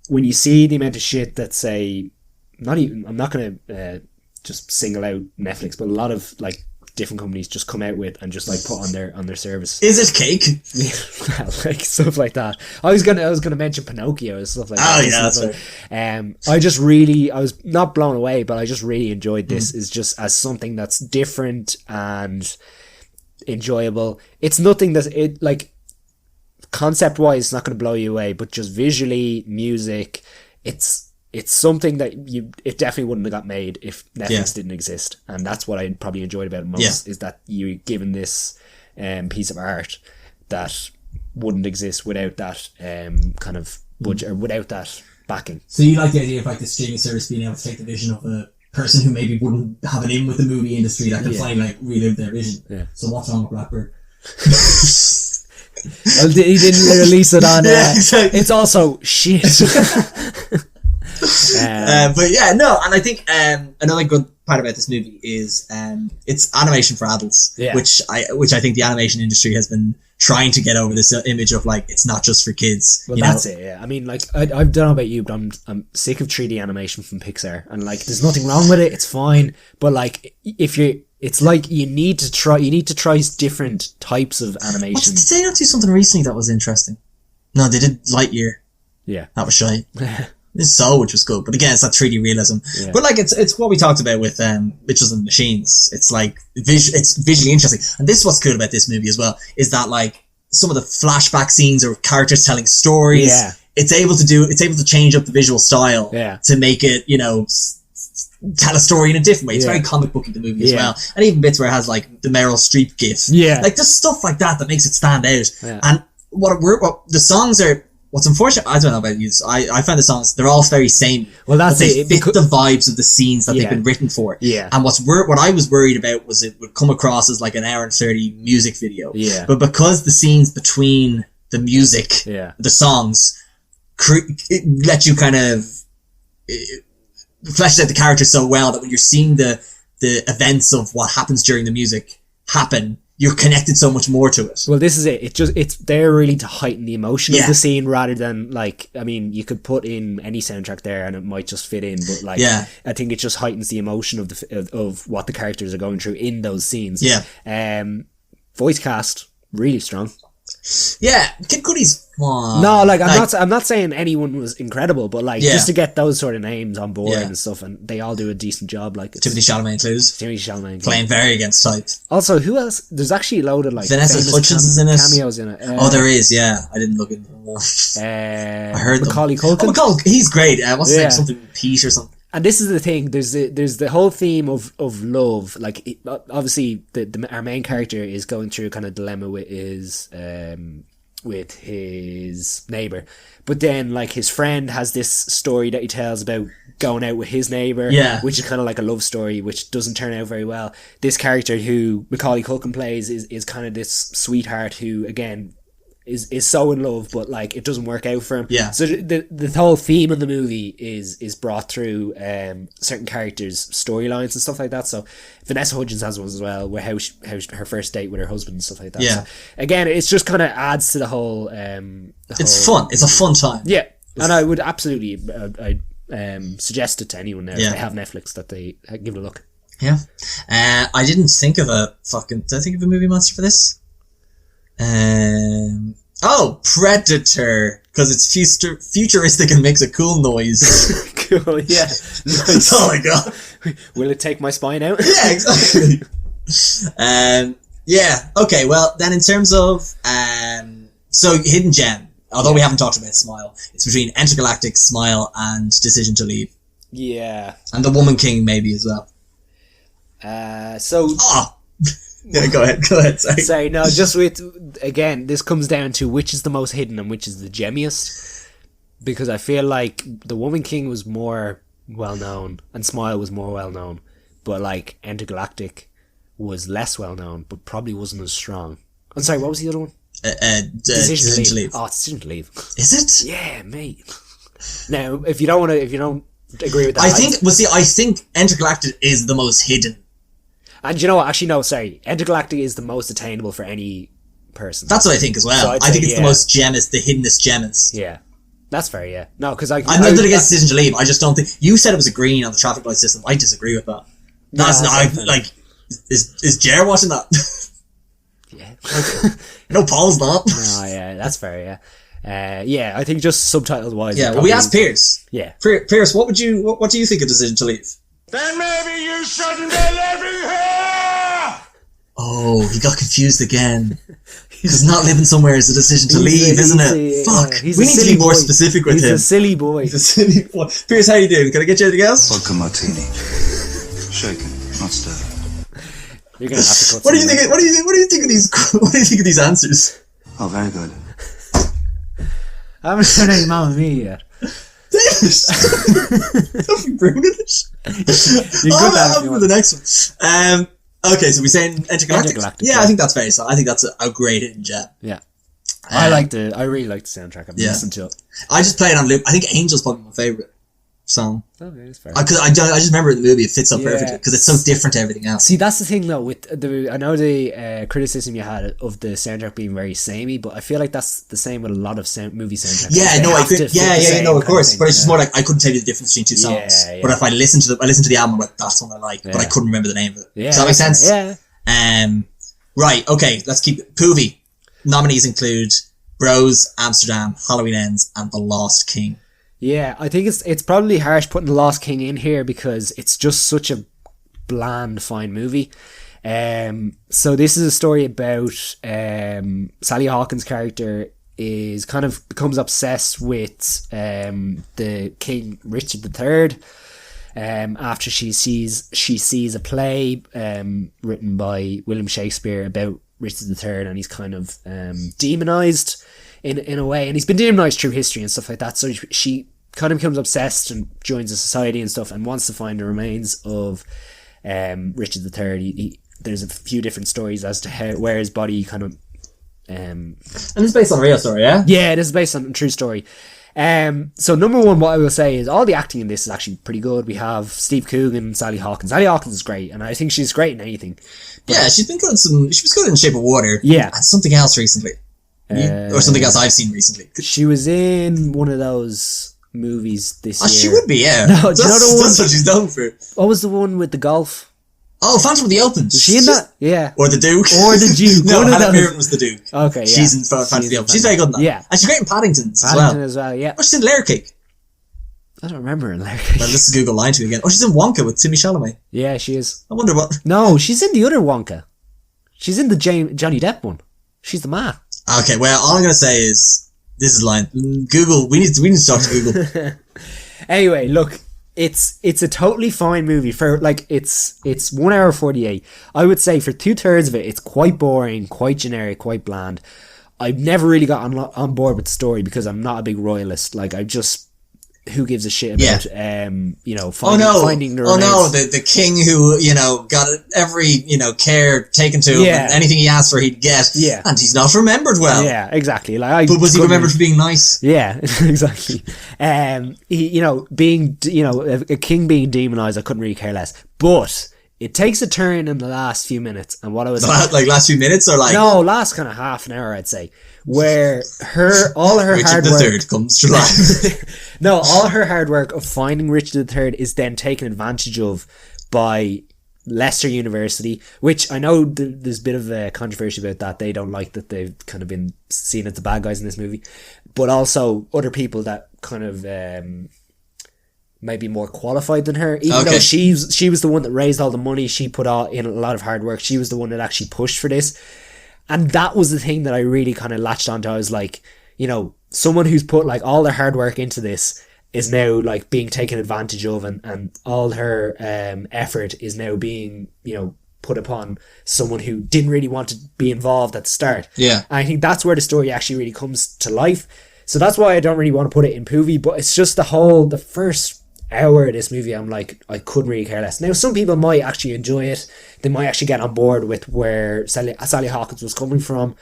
when you see the amount of shit that I'm not going to just single out Netflix, but a lot of different companies just come out with and just put on their service. Is it cake? Well, stuff like that. I was gonna mention Pinocchio and stuff like that. Oh yeah, that's right. I was not blown away, but I just really enjoyed this. Is just as something that's different and enjoyable. It's nothing that concept wise, it's not going to blow you away, but just visually, music, it's something that it definitely wouldn't have got made if Netflix didn't exist. And that's what I probably enjoyed about it most, is that you're given this piece of art that wouldn't exist without that kind of budget, or without that backing. So you like the idea of the streaming service being able to take the vision of a person who maybe wouldn't have an in with the movie industry, that can finally relive their vision. Yeah. So what's wrong with Blackbird? Well, he didn't release it on exactly. It's also shit. But yeah, no, and I think another good part about this movie is it's animation for adults, which I think the animation industry has been trying to get over, this image of it's not just for kids. Well, that's it. Yeah, I mean, I don't know about you, but I'm sick of 3D animation from Pixar, and there's nothing wrong with it. It's fine, but if you, it's you need to try different types of animation. Did they not do something recently that was interesting? No, they did Lightyear. Yeah, that was shy. This Soul, which was good, but again, it's that 3D realism. Yeah. But it's what we talked about with Mitchells and the Machines. It's it's visually interesting, and this is what's cool about this movie as well, is that some of the flashback scenes or characters telling stories. Yeah. It's able to change up the visual style. Yeah. To make it tell a story in a different way. It's very comic booky, the movie as well, and even bits where it has the Meryl Streep gif. Yeah. Just stuff like that makes it stand out. Yeah. And what the songs are. What's unfortunate, I don't know about you, I found the songs, they're all very samey. Well, that's it. They fit the vibes of the scenes that they've been written for. Yeah. And what I was worried about was it would come across as an hour and 30 music video. Yeah. But because the scenes between the music, the songs, it let you kind of flesh out the characters so well that when you're seeing the events of what happens during the music happen, you're connected so much more to it. Well, this is it. It's there really to heighten the emotion of the scene, rather than I mean, you could put in any soundtrack there and it might just fit in, but I think it just heightens the emotion of what the characters are going through in those scenes. Yeah. Voice cast really strong. Yeah, Kid Cudi's fun. No, like I'm not saying anyone was incredible, but like just to get those sort of names on board and stuff, and they all do a decent job. Like Timothée Chalamet included. Playing very against type. Also, who else? There's actually a load of like Vanessa Hudgens is in it. Cameos in it. There is. Yeah, I didn't look into them more. I heard Macaulay Culkin. Oh, Macaulay, he's great. What's his name? Something Pete or something. And this is the thing. There's the whole theme of love. Like obviously, our main character is going through a kind of dilemma with his neighbor, but then like his friend has this story that he tells about going out with his neighbor, which is kind of like a love story, which doesn't turn out very well. This character who Macaulay Culkin plays is kind of this sweetheart who again is so in love, but like it doesn't work out for him. Yeah. So the whole theme of the movie is brought through certain characters' storylines and stuff like that. So Vanessa Hudgens has one as well, where how her first date with her husband and stuff like that. Yeah. So, again, it's just kind of adds to the whole. It's fun. It's a fun time. Yeah, and I would absolutely suggest it to anyone now if they have Netflix that they give it a look. Yeah. I didn't think of a fucking. Did I think of a movie monster for this? Predator, because it's futuristic and makes a cool noise. Cool, yeah. That's all I got. Will it take my spine out? Yeah, exactly. Okay, well, then in terms of, so Hidden Gem, although we haven't talked about Smile, it's between Entergalactic, Smile, and Decision to Leave. Yeah. And The Woman King, maybe, as well. Yeah, go ahead, sorry. No, just again, this comes down to which is the most hidden and which is the gemmiest. Because I feel like The Woman King was more well known and Smile was more well known. But like Intergalactic was less well known, but probably wasn't as strong. I'm sorry, what was the other one? Decision to Leave. Oh, it's Decision to Leave. Is it? Yeah, mate. Now, if you don't agree with that, I think Intergalactic is the most hidden. And you know what? Actually, no, sorry. Intergalactic is the most attainable for any person. That's what I think as well. So I think it's the most gemmest, the hiddenest gemmest. Yeah. That's fair, yeah. No, because I'm not against Decision to Leave. I just don't think... You said it was a green on the traffic light system. I disagree with that. That's not... Is Jer watching that? Yeah. No, Paul's not. No, yeah, that's fair, yeah. Yeah, I think just subtitles wise... Yeah, well, we asked Pierce. Yeah. Pierce, what do you think of Decision to Leave? Then maybe you shouldn't be living here! Oh, he got confused again. Because not living somewhere is a decision to leave, isn't it? Fuck. We need to be more specific with him. He's a silly boy. Pierce, how you doing? Can I get you anything else? Vodka martini. Shaken, not stirred. You're gonna have to cut. What do you think of these? What do you think of these answers? Oh, very good. I haven't heard any Mamma Mia yet. Don't be ruining it. I'll for the next one. Okay, so we're saying Entergalactic? Yeah, I think that's very solid. I think that's a great hidden gem. Yeah. I really like the soundtrack. I've listened to it. I just play it on loop. I think Angel's probably my favourite song. Okay, that's fair. Because I just remember in the movie it fits so perfectly because it's so different to everything else. See, that's the thing though. I know the criticism you had of the soundtrack being very samey, but I feel like that's the same with a lot of movie soundtracks. Yeah, no, I could. Yeah, no, of course. But it's just more like I couldn't tell you the difference between two songs. Yeah. But if I listen to the album, I'm like, that's one I like, but I couldn't remember the name of it. Yeah, does that make sense? Yeah. Right. Okay. Let's keep it. Poovy. Nominees include Bros, Amsterdam, Halloween Ends, and The Lost King. Yeah, I think it's probably harsh putting The Lost King in here because it's just such a bland, fine movie. So this is a story about Sally Hawkins' character is kind of becomes obsessed with the King Richard III after she sees a play written by William Shakespeare about Richard III, and he's kind of demonized in a way, and he's been demonized through history and stuff like that. So she kind of becomes obsessed and joins the society and stuff, and wants to find the remains of Richard III. There's a few different stories as to where his body kind of. And it's based on a real story, yeah. Yeah, it is based on a true story. So number one, what I will say is all the acting in this is actually pretty good. We have Steve Coogan and Sally Hawkins. Sally Hawkins is great, and I think she's great in anything. But yeah, she's been good in she was good in Shape of Water. Yeah, and something else recently. Or something else I've seen recently. She was in one of those movies this year. She would be, yeah. No, do you know the one? That's what she's known for. What was the one with the golf? Oh, Phantom of the Opens. Was she in that? Yeah. Or the Duke. Or the Duke. No, One of Helen those. Mirren was the Duke. Okay, yeah. She's in Phantom of the Opens. She's very good in that. Yeah. And she's great in Paddington's Paddington as well, yeah. Oh, she's in Layer Cake. I don't remember in Larry. Well, this is Google lying to me again. Oh, she's in Wonka with Timmy Chalamet. Yeah, she is. I wonder what... No, she's in the other Wonka. She's in the Johnny Depp one. She's the ma. Okay, well, all I'm going to say is... This is lying. Google. We need to talk to Google. Anyway, look. It's a totally fine movie for like it's 1 hour 48. I would say for 2/3 of it, it's quite boring, quite generic, quite bland. I've never really got on board with the story because I'm not a big royalist. Like I just who gives a shit about finding the remains. The king who got every care taken to him, and anything he asked for he'd get. Yeah, and he's not remembered well. Yeah, exactly. But was he remembered for being nice? Yeah, exactly. Being a king being demonized, I couldn't really care less. But it takes a turn in the last few minutes, and what I was like last few minutes or like last kind of half an hour, I'd say, where all her Richard hard work III comes to life. No, all her hard work of finding Richard III is then taken advantage of by Leicester University, which I know there's a bit of a controversy about that. They don't like that they've kind of been seen as the bad guys in this movie, but also other people that kind of maybe more qualified than her, even though she was the one that raised all the money. She put in a lot of hard work. She was the one that actually pushed for this, and that was the thing that I really kind of latched onto. I was like, someone who's put like all their hard work into this is now like being taken advantage of, and all her effort is now being put upon someone who didn't really want to be involved at the start. Yeah, and I think that's where the story actually really comes to life. So that's why I don't really want to put it in Poovy, but it's just the first hour of this movie, I'm like, I couldn't really care less. Now, some people might actually enjoy it. They might actually get on board with where Sally Hawkins was coming from.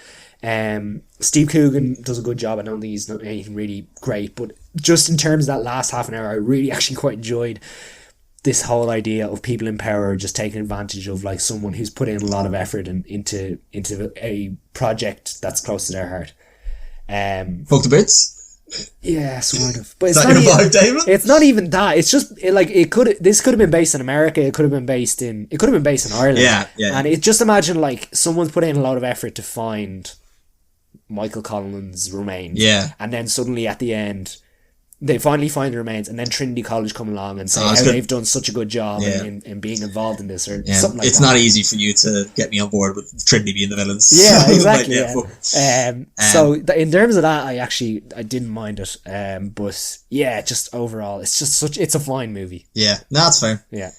Steve Coogan does a good job. I don't think he's not anything really great, but just in terms of that last half an hour, I really actually quite enjoyed this whole idea of people in power just taking advantage of like someone who's put in a lot of effort into a project that's close to their heart. Fuck the bits. Yeah, sort of. But it's not your vibe, David? It's not even that. It's just this could have been based in America. It could have been based in Ireland. Yeah. And it just imagine like someone's put in a lot of effort to find Michael Collins' remains. Yeah. And then suddenly at the end, they finally find the remains, and then Trinity College come along and say how they've done such a good job in being involved in this or something like it's that. It's not easy for you to get me on board with Trinity being the villains. Yeah, exactly. So in terms of that, I didn't mind it. But yeah, just overall, it's a fine movie. Yeah, no, that's fair. Yeah.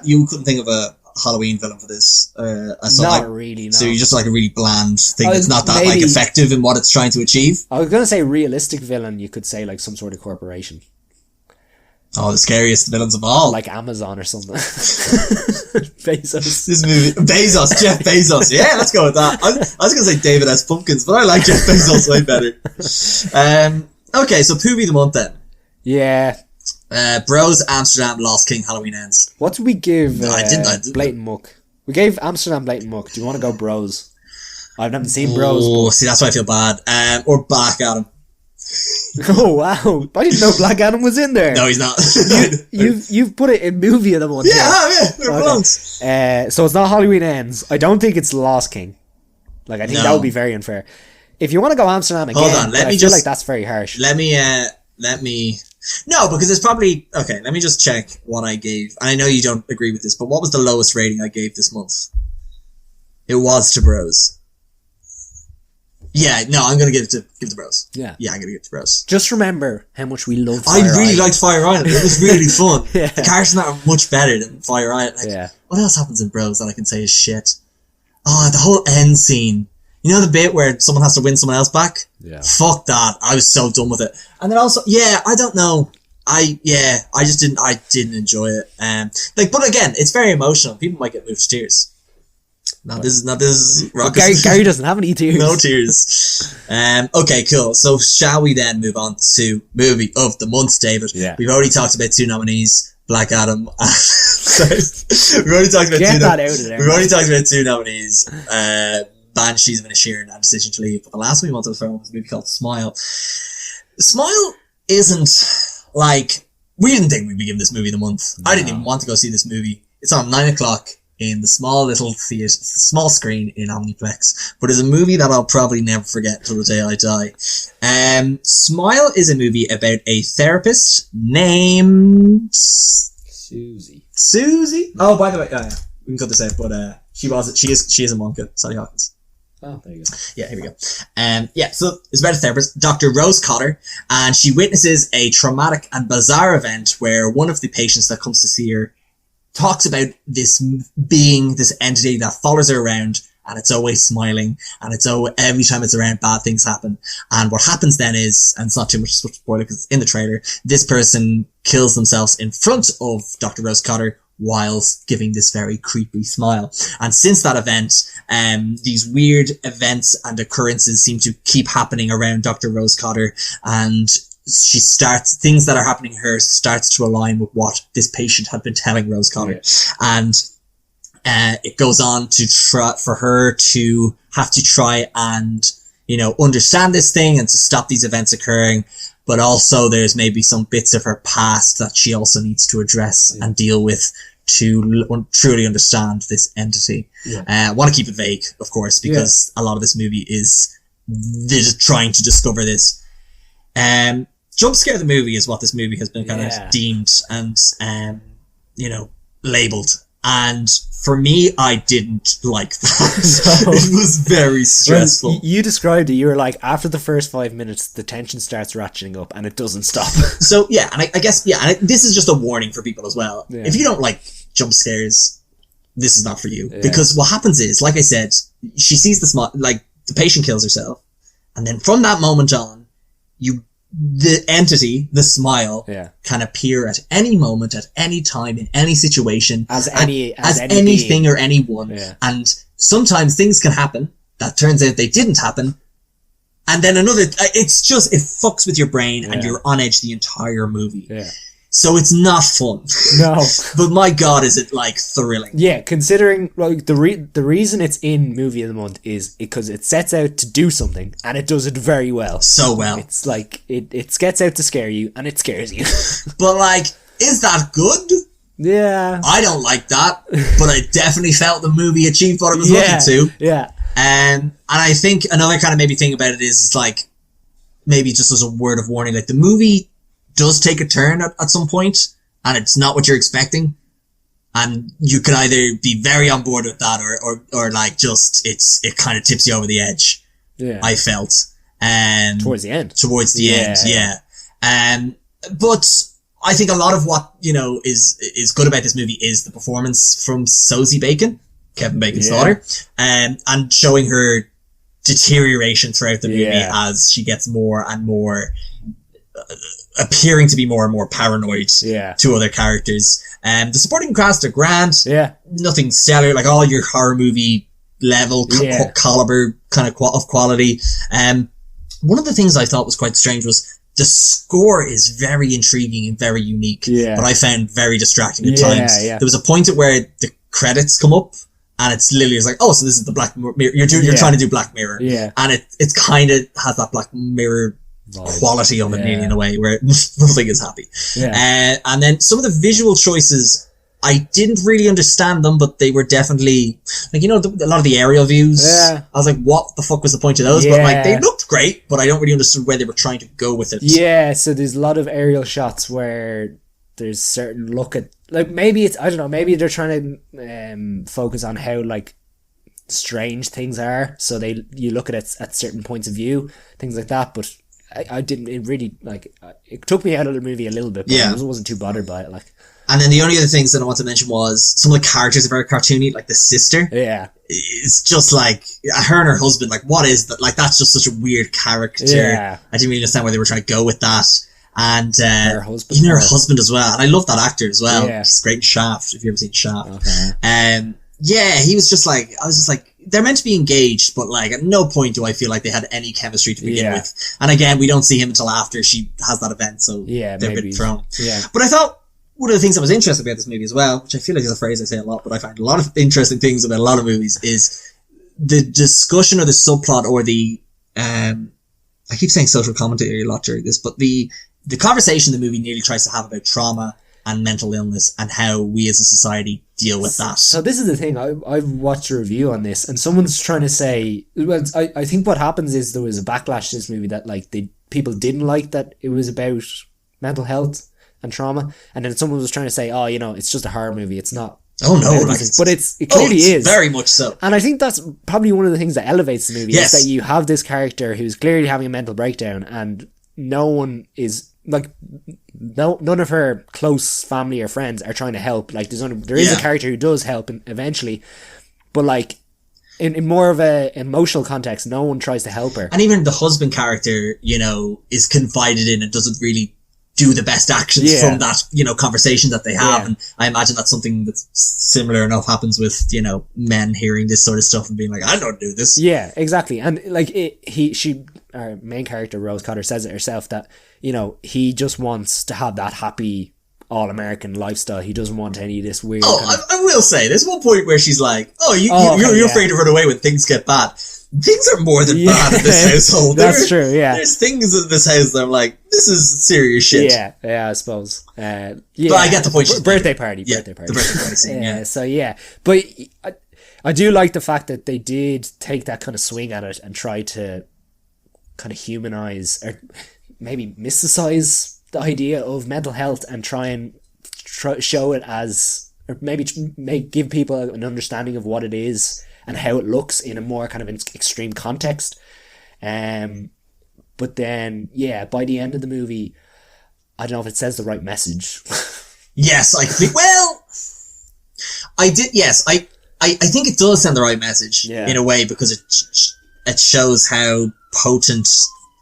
You couldn't think of a Halloween villain for this. Really, no. So you're just like a really bland thing that's not that like effective in what it's trying to achieve. I was going to say realistic villain, you could say like some sort of corporation. Oh, the scariest villains of all. Like Amazon or something. Bezos. This movie, Jeff Bezos. Yeah, let's go with that. I was going to say David S. Pumpkins, but I like Jeff Bezos way better. Okay, so Poovy the month then. Yeah. Bros, Amsterdam, Lost King, Halloween Ends. What did we give I didn't. Blatant Muck? We gave Amsterdam Blatant Muck. Do you want to go Bros? I haven't seen Bros. Oh, see, that's why I feel bad. Or Black Adam. Oh, wow. I didn't know Black Adam was in there. No, he's not. You've put it in movie of the month. Yeah. They're belongs. So it's not Halloween Ends. I don't think it's Lost King. Like, I think that would be very unfair. If you want to go Amsterdam again, hold on, I feel like that's very harsh. Let me... No, because it's probably... Okay, let me just check what I gave. And I know you don't agree with this, but what was the lowest rating I gave this month? It was to Bros. Yeah, no, I'm going to give it to Bros. Yeah, I'm going to give it to Bros. Just remember how much we loved Fire I really Island. liked Fire Island. It was really fun. Yeah. The characters in that are much better than Fire Island. Yeah. What else happens in Bros that I can say is shit? Oh, the whole end scene. You know the bit where someone has to win someone else back? Yeah. Fuck that. I was so done with it. And then also, I don't know. I didn't enjoy it. But again, it's very emotional. People might get moved to tears. This is rock. Gary doesn't have any tears. No tears. Okay, cool. So shall we then move on to movie of the month, David? Yeah. We've already talked about two nominees, Black Adam. Sorry. We've already talked about We've already talked about two nominees. Banshees of Inisherin and Decision to Leave. But the last one we wanted to film was a movie called Smile. Smile isn't like... We didn't think we'd be giving this movie the month. No. I didn't even want to go see this movie. It's on 9 o'clock in the small little theatre, small screen in Omniplex, but it's a movie that I'll probably never forget till the day I die. Smile is a movie about a therapist named Susie. Oh, by the way, we can cut this out, but she is a Monka, Sally Hawkins. Oh, there you go. Yeah, here we go. So it's about a therapist, Dr. Rose Cotter, and she witnesses a traumatic and bizarre event where one of the patients that comes to see her talks about this being, this entity that follows her around, and it's always smiling, and every time it's around, bad things happen. And what happens then is, and it's not too much spoiler because it's in the trailer, this person kills themselves in front of Dr. Rose Cotter whilst giving this very creepy smile. And since that event, these weird events and occurrences seem to keep happening around Dr. Rose Cotter, and things that are happening to her starts to align with what this patient had been telling Rose Cotter. Yeah. And it goes on for her to have to try and, understand this thing and to stop these events occurring. But also there's maybe some bits of her past that she also needs to address and deal with to truly understand this entity. Yeah. I want to keep it vague, of course, because a lot of this movie is trying to discover this. Jump scare the movie is what this movie has been kind of deemed and, labeled. And for me, I didn't like that. No. It was very stressful. Well, you described it. You were like, after the first 5 minutes, the tension starts ratcheting up and it doesn't stop. So, yeah, and I guess, and this is just a warning for people as well. Yeah. If you don't like jump scares, this is not for you. Yeah. Because what happens is, like I said, she sees the patient kills herself. And then from that moment on, the entity, the smile, can appear at any moment, at any time, in any situation, as anything or anyone. Yeah. And sometimes things can happen that turns out they didn't happen. And then it fucks with your brain and you're on edge the entire movie. Yeah. So it's not fun. No. But my God, is it thrilling. Yeah, considering the reason it's in Movie of the Month is because it sets out to do something and it does it very well. So well. It's like, it sets out to scare you and it scares you. But is that good? Yeah. I don't like that, but I definitely felt the movie achieved what it was looking to. Yeah. And I think another kind of maybe thing about it is maybe just as a word of warning, the movie does take a turn at some point, and it's not what you're expecting, and you could either be very on board with that or it kind of tips you over the edge. Yeah, I felt towards the end. But I think a lot of what is good about this movie is the performance from Sosie Bacon, Kevin Bacon's daughter, and showing her deterioration throughout the movie as she gets more and more appearing to be more and more paranoid to other characters. The supporting cast are grand. Yeah. Nothing stellar, all your horror movie level caliber kind of of quality. One of the things I thought was quite strange was the score is very intriguing and very unique, but I found very distracting at times. Yeah. There was a point at where the credits come up and it's literally so this is the Black Mirror. You're trying to do Black Mirror. Yeah. And it's kind of has that Black Mirror quality of it in a way where nothing is happy. Yeah. And then some of the visual choices, I didn't really understand them, but they were definitely a lot of the aerial views. Yeah. I was like, what the fuck was the point of those? But they looked great, but I don't really understand where they were trying to go with it. Yeah. So there's a lot of aerial shots where there's certain look at maybe it's, I don't know, maybe they're trying to focus on how strange things are. So you look at it at certain points of view, things like that. But I didn't, it really, it took me out of the movie a little bit, but I wasn't too bothered by it, And then the only other things that I want to mention was some of the characters are very cartoony, the sister. Yeah. It's just her and her husband, what is that? That's just such a weird character. Yeah. I didn't really understand where they were trying to go with that. And, her husband. Her husband as well. And I love that actor as well. Yeah. He's great in Shaft, if you've ever seen Shaft. Okay. He was just I was just they're meant to be engaged, but at no point do I feel like they had any chemistry to begin with. And again, we don't see him until after she has that event, so they're a bit thrown. Yeah. But I thought one of the things that was interesting about this movie as well, which I feel like is a phrase I say a lot, but I find a lot of interesting things about a lot of movies, is the discussion or the subplot or the, I keep saying social commentary a lot during this, but the conversation the movie nearly tries to have about trauma and mental illness and how we as a society deal with that. So this is the thing. I've watched a review on this, and someone's trying to say, well, I think what happens is there was a backlash to this movie that like people didn't like that it was about mental health and trauma, and then someone was trying to say, oh, you know, it's just a horror movie. It's not. Oh no, like, but it clearly is very much so. And I think that's probably one of the things that elevates the movie, is that you have this character who's clearly having a mental breakdown, and no one is like, none of her close family or friends are trying to help. Like there is a character who does help eventually, but like in more of a emotional context, no one tries to help her. And even the husband character, you know, is confided in and doesn't really do the best actions from that, you know, conversation that they have. And I imagine that's something that's similar enough happens with, you know, men hearing this sort of stuff and being like, I don't do this. Yeah, exactly. And like our main character, Rose Cotter, says it herself that, you know, he just wants to have that happy all-American lifestyle. He doesn't want any of this weird I will say, there's one point where she's like, you're afraid to run away when things get bad. Things are more than bad in this household. That's true, yeah. There's things in this house that I'm like, this is serious shit. Yeah, I suppose. But I get the point. Birthday party. The birthday party scene, So yeah. But I do like the fact that they did take that kind of swing at it and try to kind of humanize or maybe mysticize the idea of mental health and try and show it as, or maybe give people an understanding of what it is and how it looks in a more kind of extreme context. But then, by the end of the movie, I don't know if it says the right message. Yes, I think, I did, yes, I think it does send the right message in a way, because it shows how potent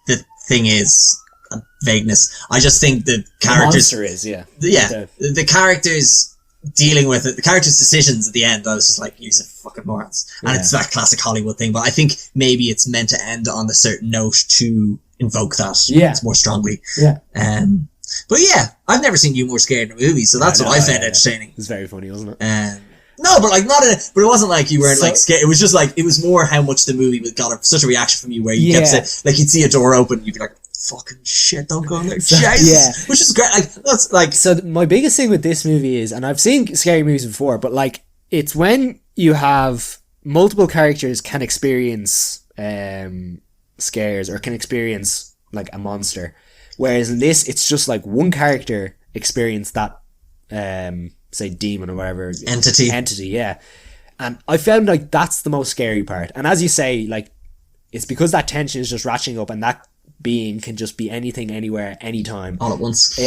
the thing is. Vagueness. I just think the characters... The monster is, the characters dealing with it, the characters' decisions at the end, I was just like, you're fucking morons. And it's that classic Hollywood thing, but I think maybe it's meant to end on a certain note to invoke that more strongly. But I've never seen you more scared in a movie, so that's what I found entertaining. It was very funny, wasn't it? No, but like but it wasn't like you weren't like scared. It was just like, it was more how much the movie got such a reaction from you, where you kept saying, like, you'd see a door open, you'd be like, fucking shit, don't go in there. Jesus. Which is great. Like, that's like... So my biggest thing with this movie is, and I've seen scary movies before, but like, it's when you have multiple characters can experience scares or can experience like a monster, whereas in this it's just like one character experienced that say demon or whatever entity, and I found like that's the most scary part. And as you say, like, it's because that tension is just ratcheting up, and that being can just be anything, anywhere, anytime, all at once.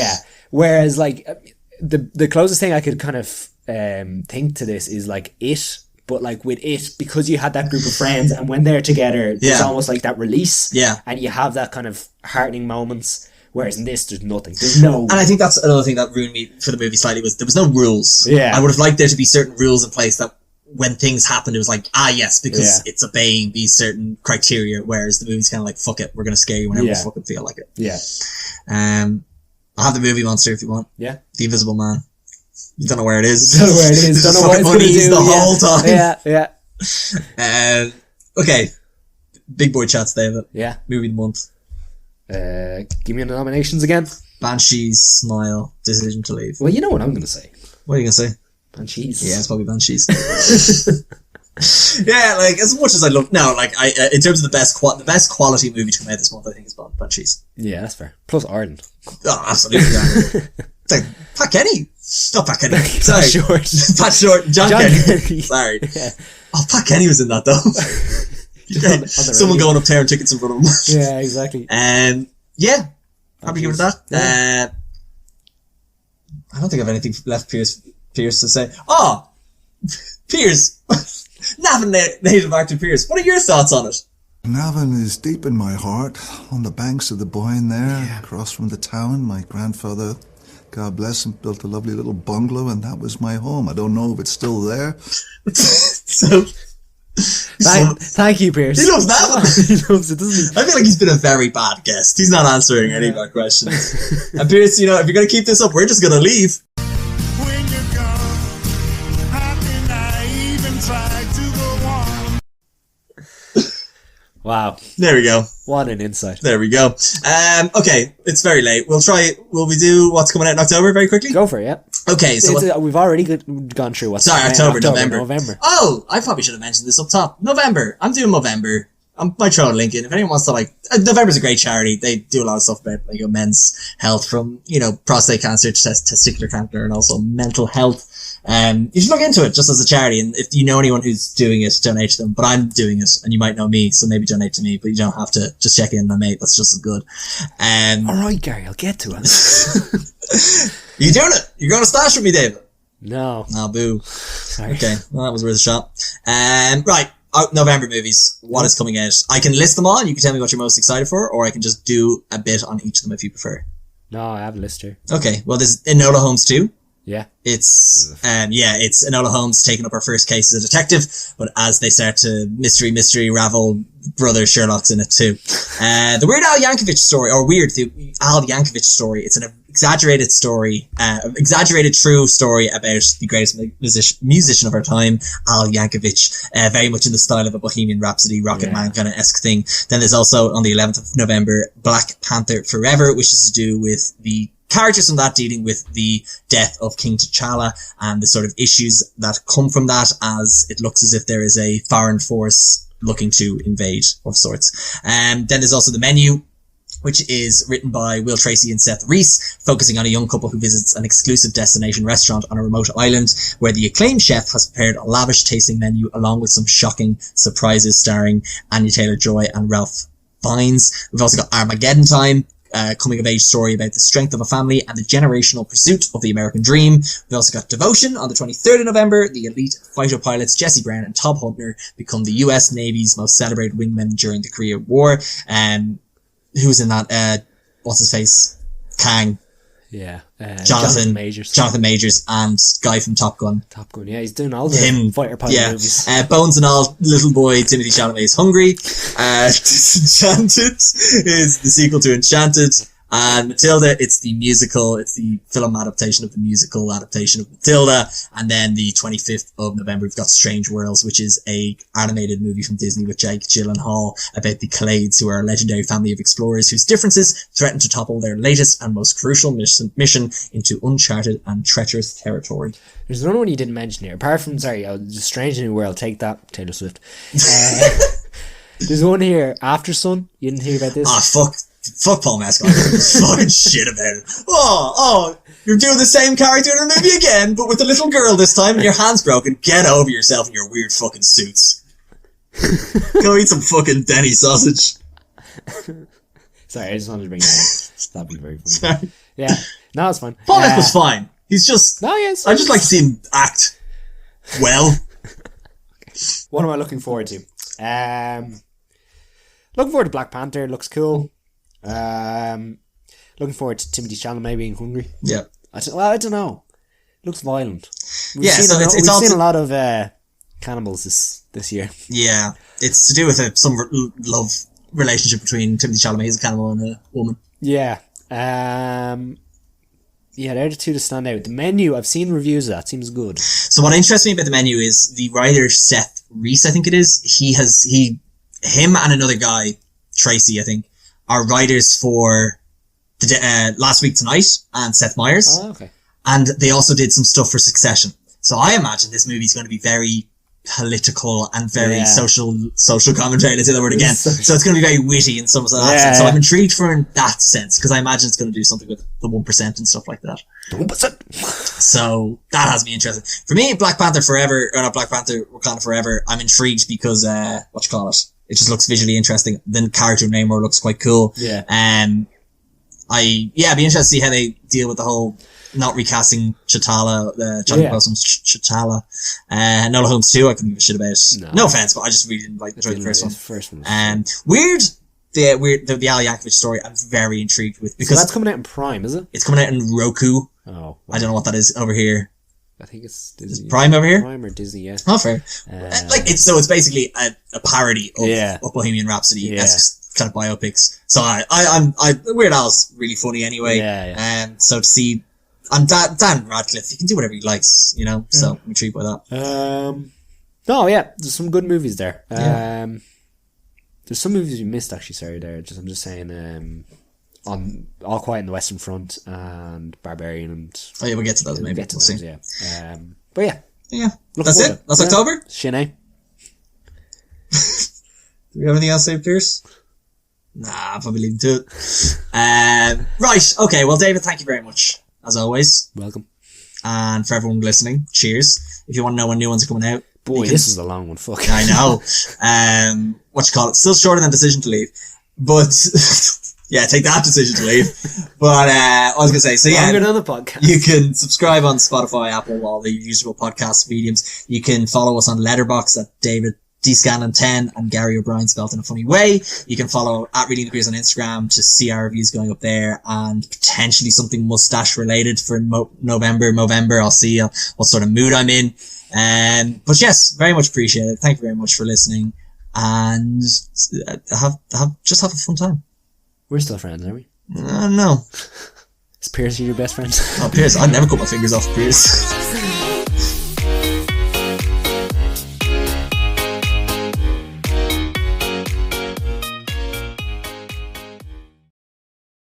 Whereas like the closest thing I could kind of think to this is like It, but like with It, because you had that group of friends and when they're together, there's almost like that release, and you have that kind of heartening moments. Whereas in this, there's nothing. There's no... And I think that's another thing that ruined me for the movie slightly, was there was no rules. I would have liked there to be certain rules in place that when things happened, it was like, yes, because it's obeying these certain criteria, whereas the movie's kind of like, fuck it, we're going to scare you whenever we fucking feel like it. I'll have the movie monster if you want. The Invisible Man. You don't know where it is. Don't know where it is. Don't know what it's going to do. The whole time. Okay. Big boy chats, David. Movie of the month. Give me the nominations again. Banshees, Smile, Decision to Leave. Well, you know what I'm going to say. What are you going to say? Banshees. Yeah, it's probably Banshees. Like, as much as I love... No, like, in terms of the best quality movie to come out this month, I think is Banshees. Yeah, that's fair. Plus Ireland. Oh, absolutely. It's like, Pat Kenny. Not Pat Kenny. Sorry. Pat Short. Pat Short. John Kenny. Sorry. Oh, Pat Kenny was in that, though. Someone going up tearing tickets in front of him. Yeah, exactly. Probably give it that. I don't think I have anything left Pierce to say. Oh, Pierce. Navan native actor Pierce. What are your thoughts on it? Navan is deep in my heart, on the banks of the Boyne there, across from the town. My grandfather, God bless him, built a lovely little bungalow, and that was my home. I don't know if it's still there. Thank you, Pierce. He loves that. He loves it, doesn't he? I feel like he's been a very bad guest. He's not answering any of our questions. And Pierce, if you're going to keep this up, we're just going to leave. When you're gone, how can I even try to go on? Wow. There we go. What an insight. There we go. Okay, it's very late. Will we do what's coming out in October very quickly? Go for it, yeah. Okay, so we've already gone through what's Sorry, October, November. Oh, I probably should have mentioned this up top. November. I'm doing November. I might throw a link in. If anyone wants to November's a great charity. They do a lot of stuff about men's health, from, prostate cancer to testicular cancer, and also mental health. You should look into it just as a charity, and if you know anyone who's doing it, donate to them. But I'm doing it, and you might know me, so maybe donate to me, but you don't have to. Just check in, my mate. That's just as good. Alright, Gary, I'll get to it. You doing it? You're going to stash with me, David? No. Oh, boo. Sorry. Okay, well, that was worth a shot. Right. November movies. What is coming out? I can list them all, and you can tell me what you're most excited for, or I can just do a bit on each of them if you prefer. No, I have a list here. Okay, well, there's Enola Holmes 2. Yeah. It's Enola Holmes taking up her first case as a detective, but as they start to mystery ravel, brother Sherlock's in it too. The Weird Al Yankovic story, the Al Yankovic story, it's an exaggerated story, exaggerated true story about the greatest musician of our time, Al Yankovic, very much in the style of a Bohemian Rhapsody, Rocket Man kind of esque thing. Then there's also, on the 11th of November, Black Panther Forever, which is to do with the characters from that dealing with the death of King T'Challa and the sort of issues that come from that, as it looks as if there is a foreign force looking to invade of sorts. Then there's also The Menu, which is written by Will Tracy and Seth Reese, focusing on a young couple who visits an exclusive destination restaurant on a remote island where the acclaimed chef has prepared a lavish tasting menu along with some shocking surprises, starring Anya Taylor-Joy and Ralph Fiennes. We've also got Armageddon Time, coming of age story about the strength of a family and the generational pursuit of the American dream. We've also got Devotion on the 23rd of November. The elite fighter pilots Jesse Brown and Tom Huntner become the US Navy's most celebrated wingmen during the Korea War. Who's in that? What's his face? Kang. Yeah. Jonathan Majors and guy from Top Gun. Top Gun, yeah, he's doing all the fighter pilot movies. Bones and All, little boy Timothy Chalamet's Hungry. Disenchanted is the sequel to Enchanted. And Matilda, it's the film adaptation of the musical adaptation of Matilda. And then the 25th of November, we've got Strange Worlds, which is a animated movie from Disney with Jake Gyllenhaal about the Clades, who are a legendary family of explorers whose differences threaten to topple their latest and most crucial mission into uncharted and treacherous territory. There's another one you didn't mention here, apart from, The Strange New World, take that, Taylor Swift. There's one here, After Sun. You didn't hear about this? Fuck Paul Mescal. Fucking shit about it. Oh, you're doing the same character in a movie again, but with a little girl this time, and your hand's broken. Get over yourself in your weird fucking suits. Go eat some fucking Denny sausage. Sorry, I just wanted to bring that up. That'd be very funny. Sorry. Yeah, no, it's fine. Paul Mescal's fine. He's just... No, yes. I just like to see him act well. What am I looking forward to? Looking forward to Black Panther. Looks cool. Looking forward to Timothy Chalamet being hungry. Yeah. I don't know. Looks violent. We've seen a lot of cannibals this year. Yeah, it's to do with some love relationship between Timothy Chalamet, who's a cannibal, and a woman. Yeah. Yeah, they're the two to stand out. The Menu, I've seen reviews of that. Seems good. So what interests me about The Menu is the writer Seth Reese, I think it is. Him and another guy, Tracy, I think, are writers for the Last Week Tonight and Seth Meyers. Oh, okay. And they also did some stuff for Succession. So I imagine this movie's going to be very political and very social commentary. Let's say that word again. So it's going to be very witty in some of that sense. So I'm intrigued for in that sense, because I imagine it's going to do something with the 1% and stuff like that. 1%. So that has me interested. For me, Black Panther Wakanda Forever, I'm intrigued because, it just looks visually interesting. The character Namor looks quite cool. Yeah. I'd be interested to see how they deal with the whole not recasting T'Challa, Chadwick Boseman's T'Challa. Enola Holmes 2, I couldn't give a shit about. No offense, but I just really didn't enjoy the first one. Weird. The Al Yankovic story, I'm very intrigued with, because so that's coming out in Prime, is it? It's coming out in Roku. Oh. Wow. I don't know what that is over here. I think it's Disney. Is Prime over here? Prime or Disney, yeah. Oh, fair. It's basically a parody of Bohemian Rhapsody, kind of biopics. So I'm Weird Al's really funny anyway. And so to see, Dan Radcliffe, he can do whatever he likes, so I'm intrigued by that. There's some good movies there. There's some movies we missed actually. Sorry, there. I'm just saying. On All Quiet on the Western Front and Barbarian and. Oh yeah, we'll get to those. Maybe we'll see. Yeah. But yeah. Yeah. That's it. That's October. Shinee. Do we have anything else to say, Pierce? Nah, probably leave it to it. Right. Okay. Well, David, thank you very much as always. Welcome. And for everyone listening, cheers. If you want to know when new ones are coming out. Boy, this is a long one. Fuck. I know. Still shorter than Decision to Leave. But, yeah, take that, Decision to Leave. But, I was going to say, so yeah. Longer than the podcast. You can subscribe on Spotify, Apple, all the usual podcast mediums. You can follow us on Letterboxd at David DScannon10 and Gary O'Brien spelled in a funny way. You can follow at Reading the Peers on Instagram to see our reviews going up there and potentially something mustache related for November. I'll see what sort of mood I'm in. But yes, very much appreciated. Thank you very much for listening and have a fun time. We're still friends, are we? No. Is Pierce your best friend? Oh, Pierce, I'd never cut my fingers off Pierce.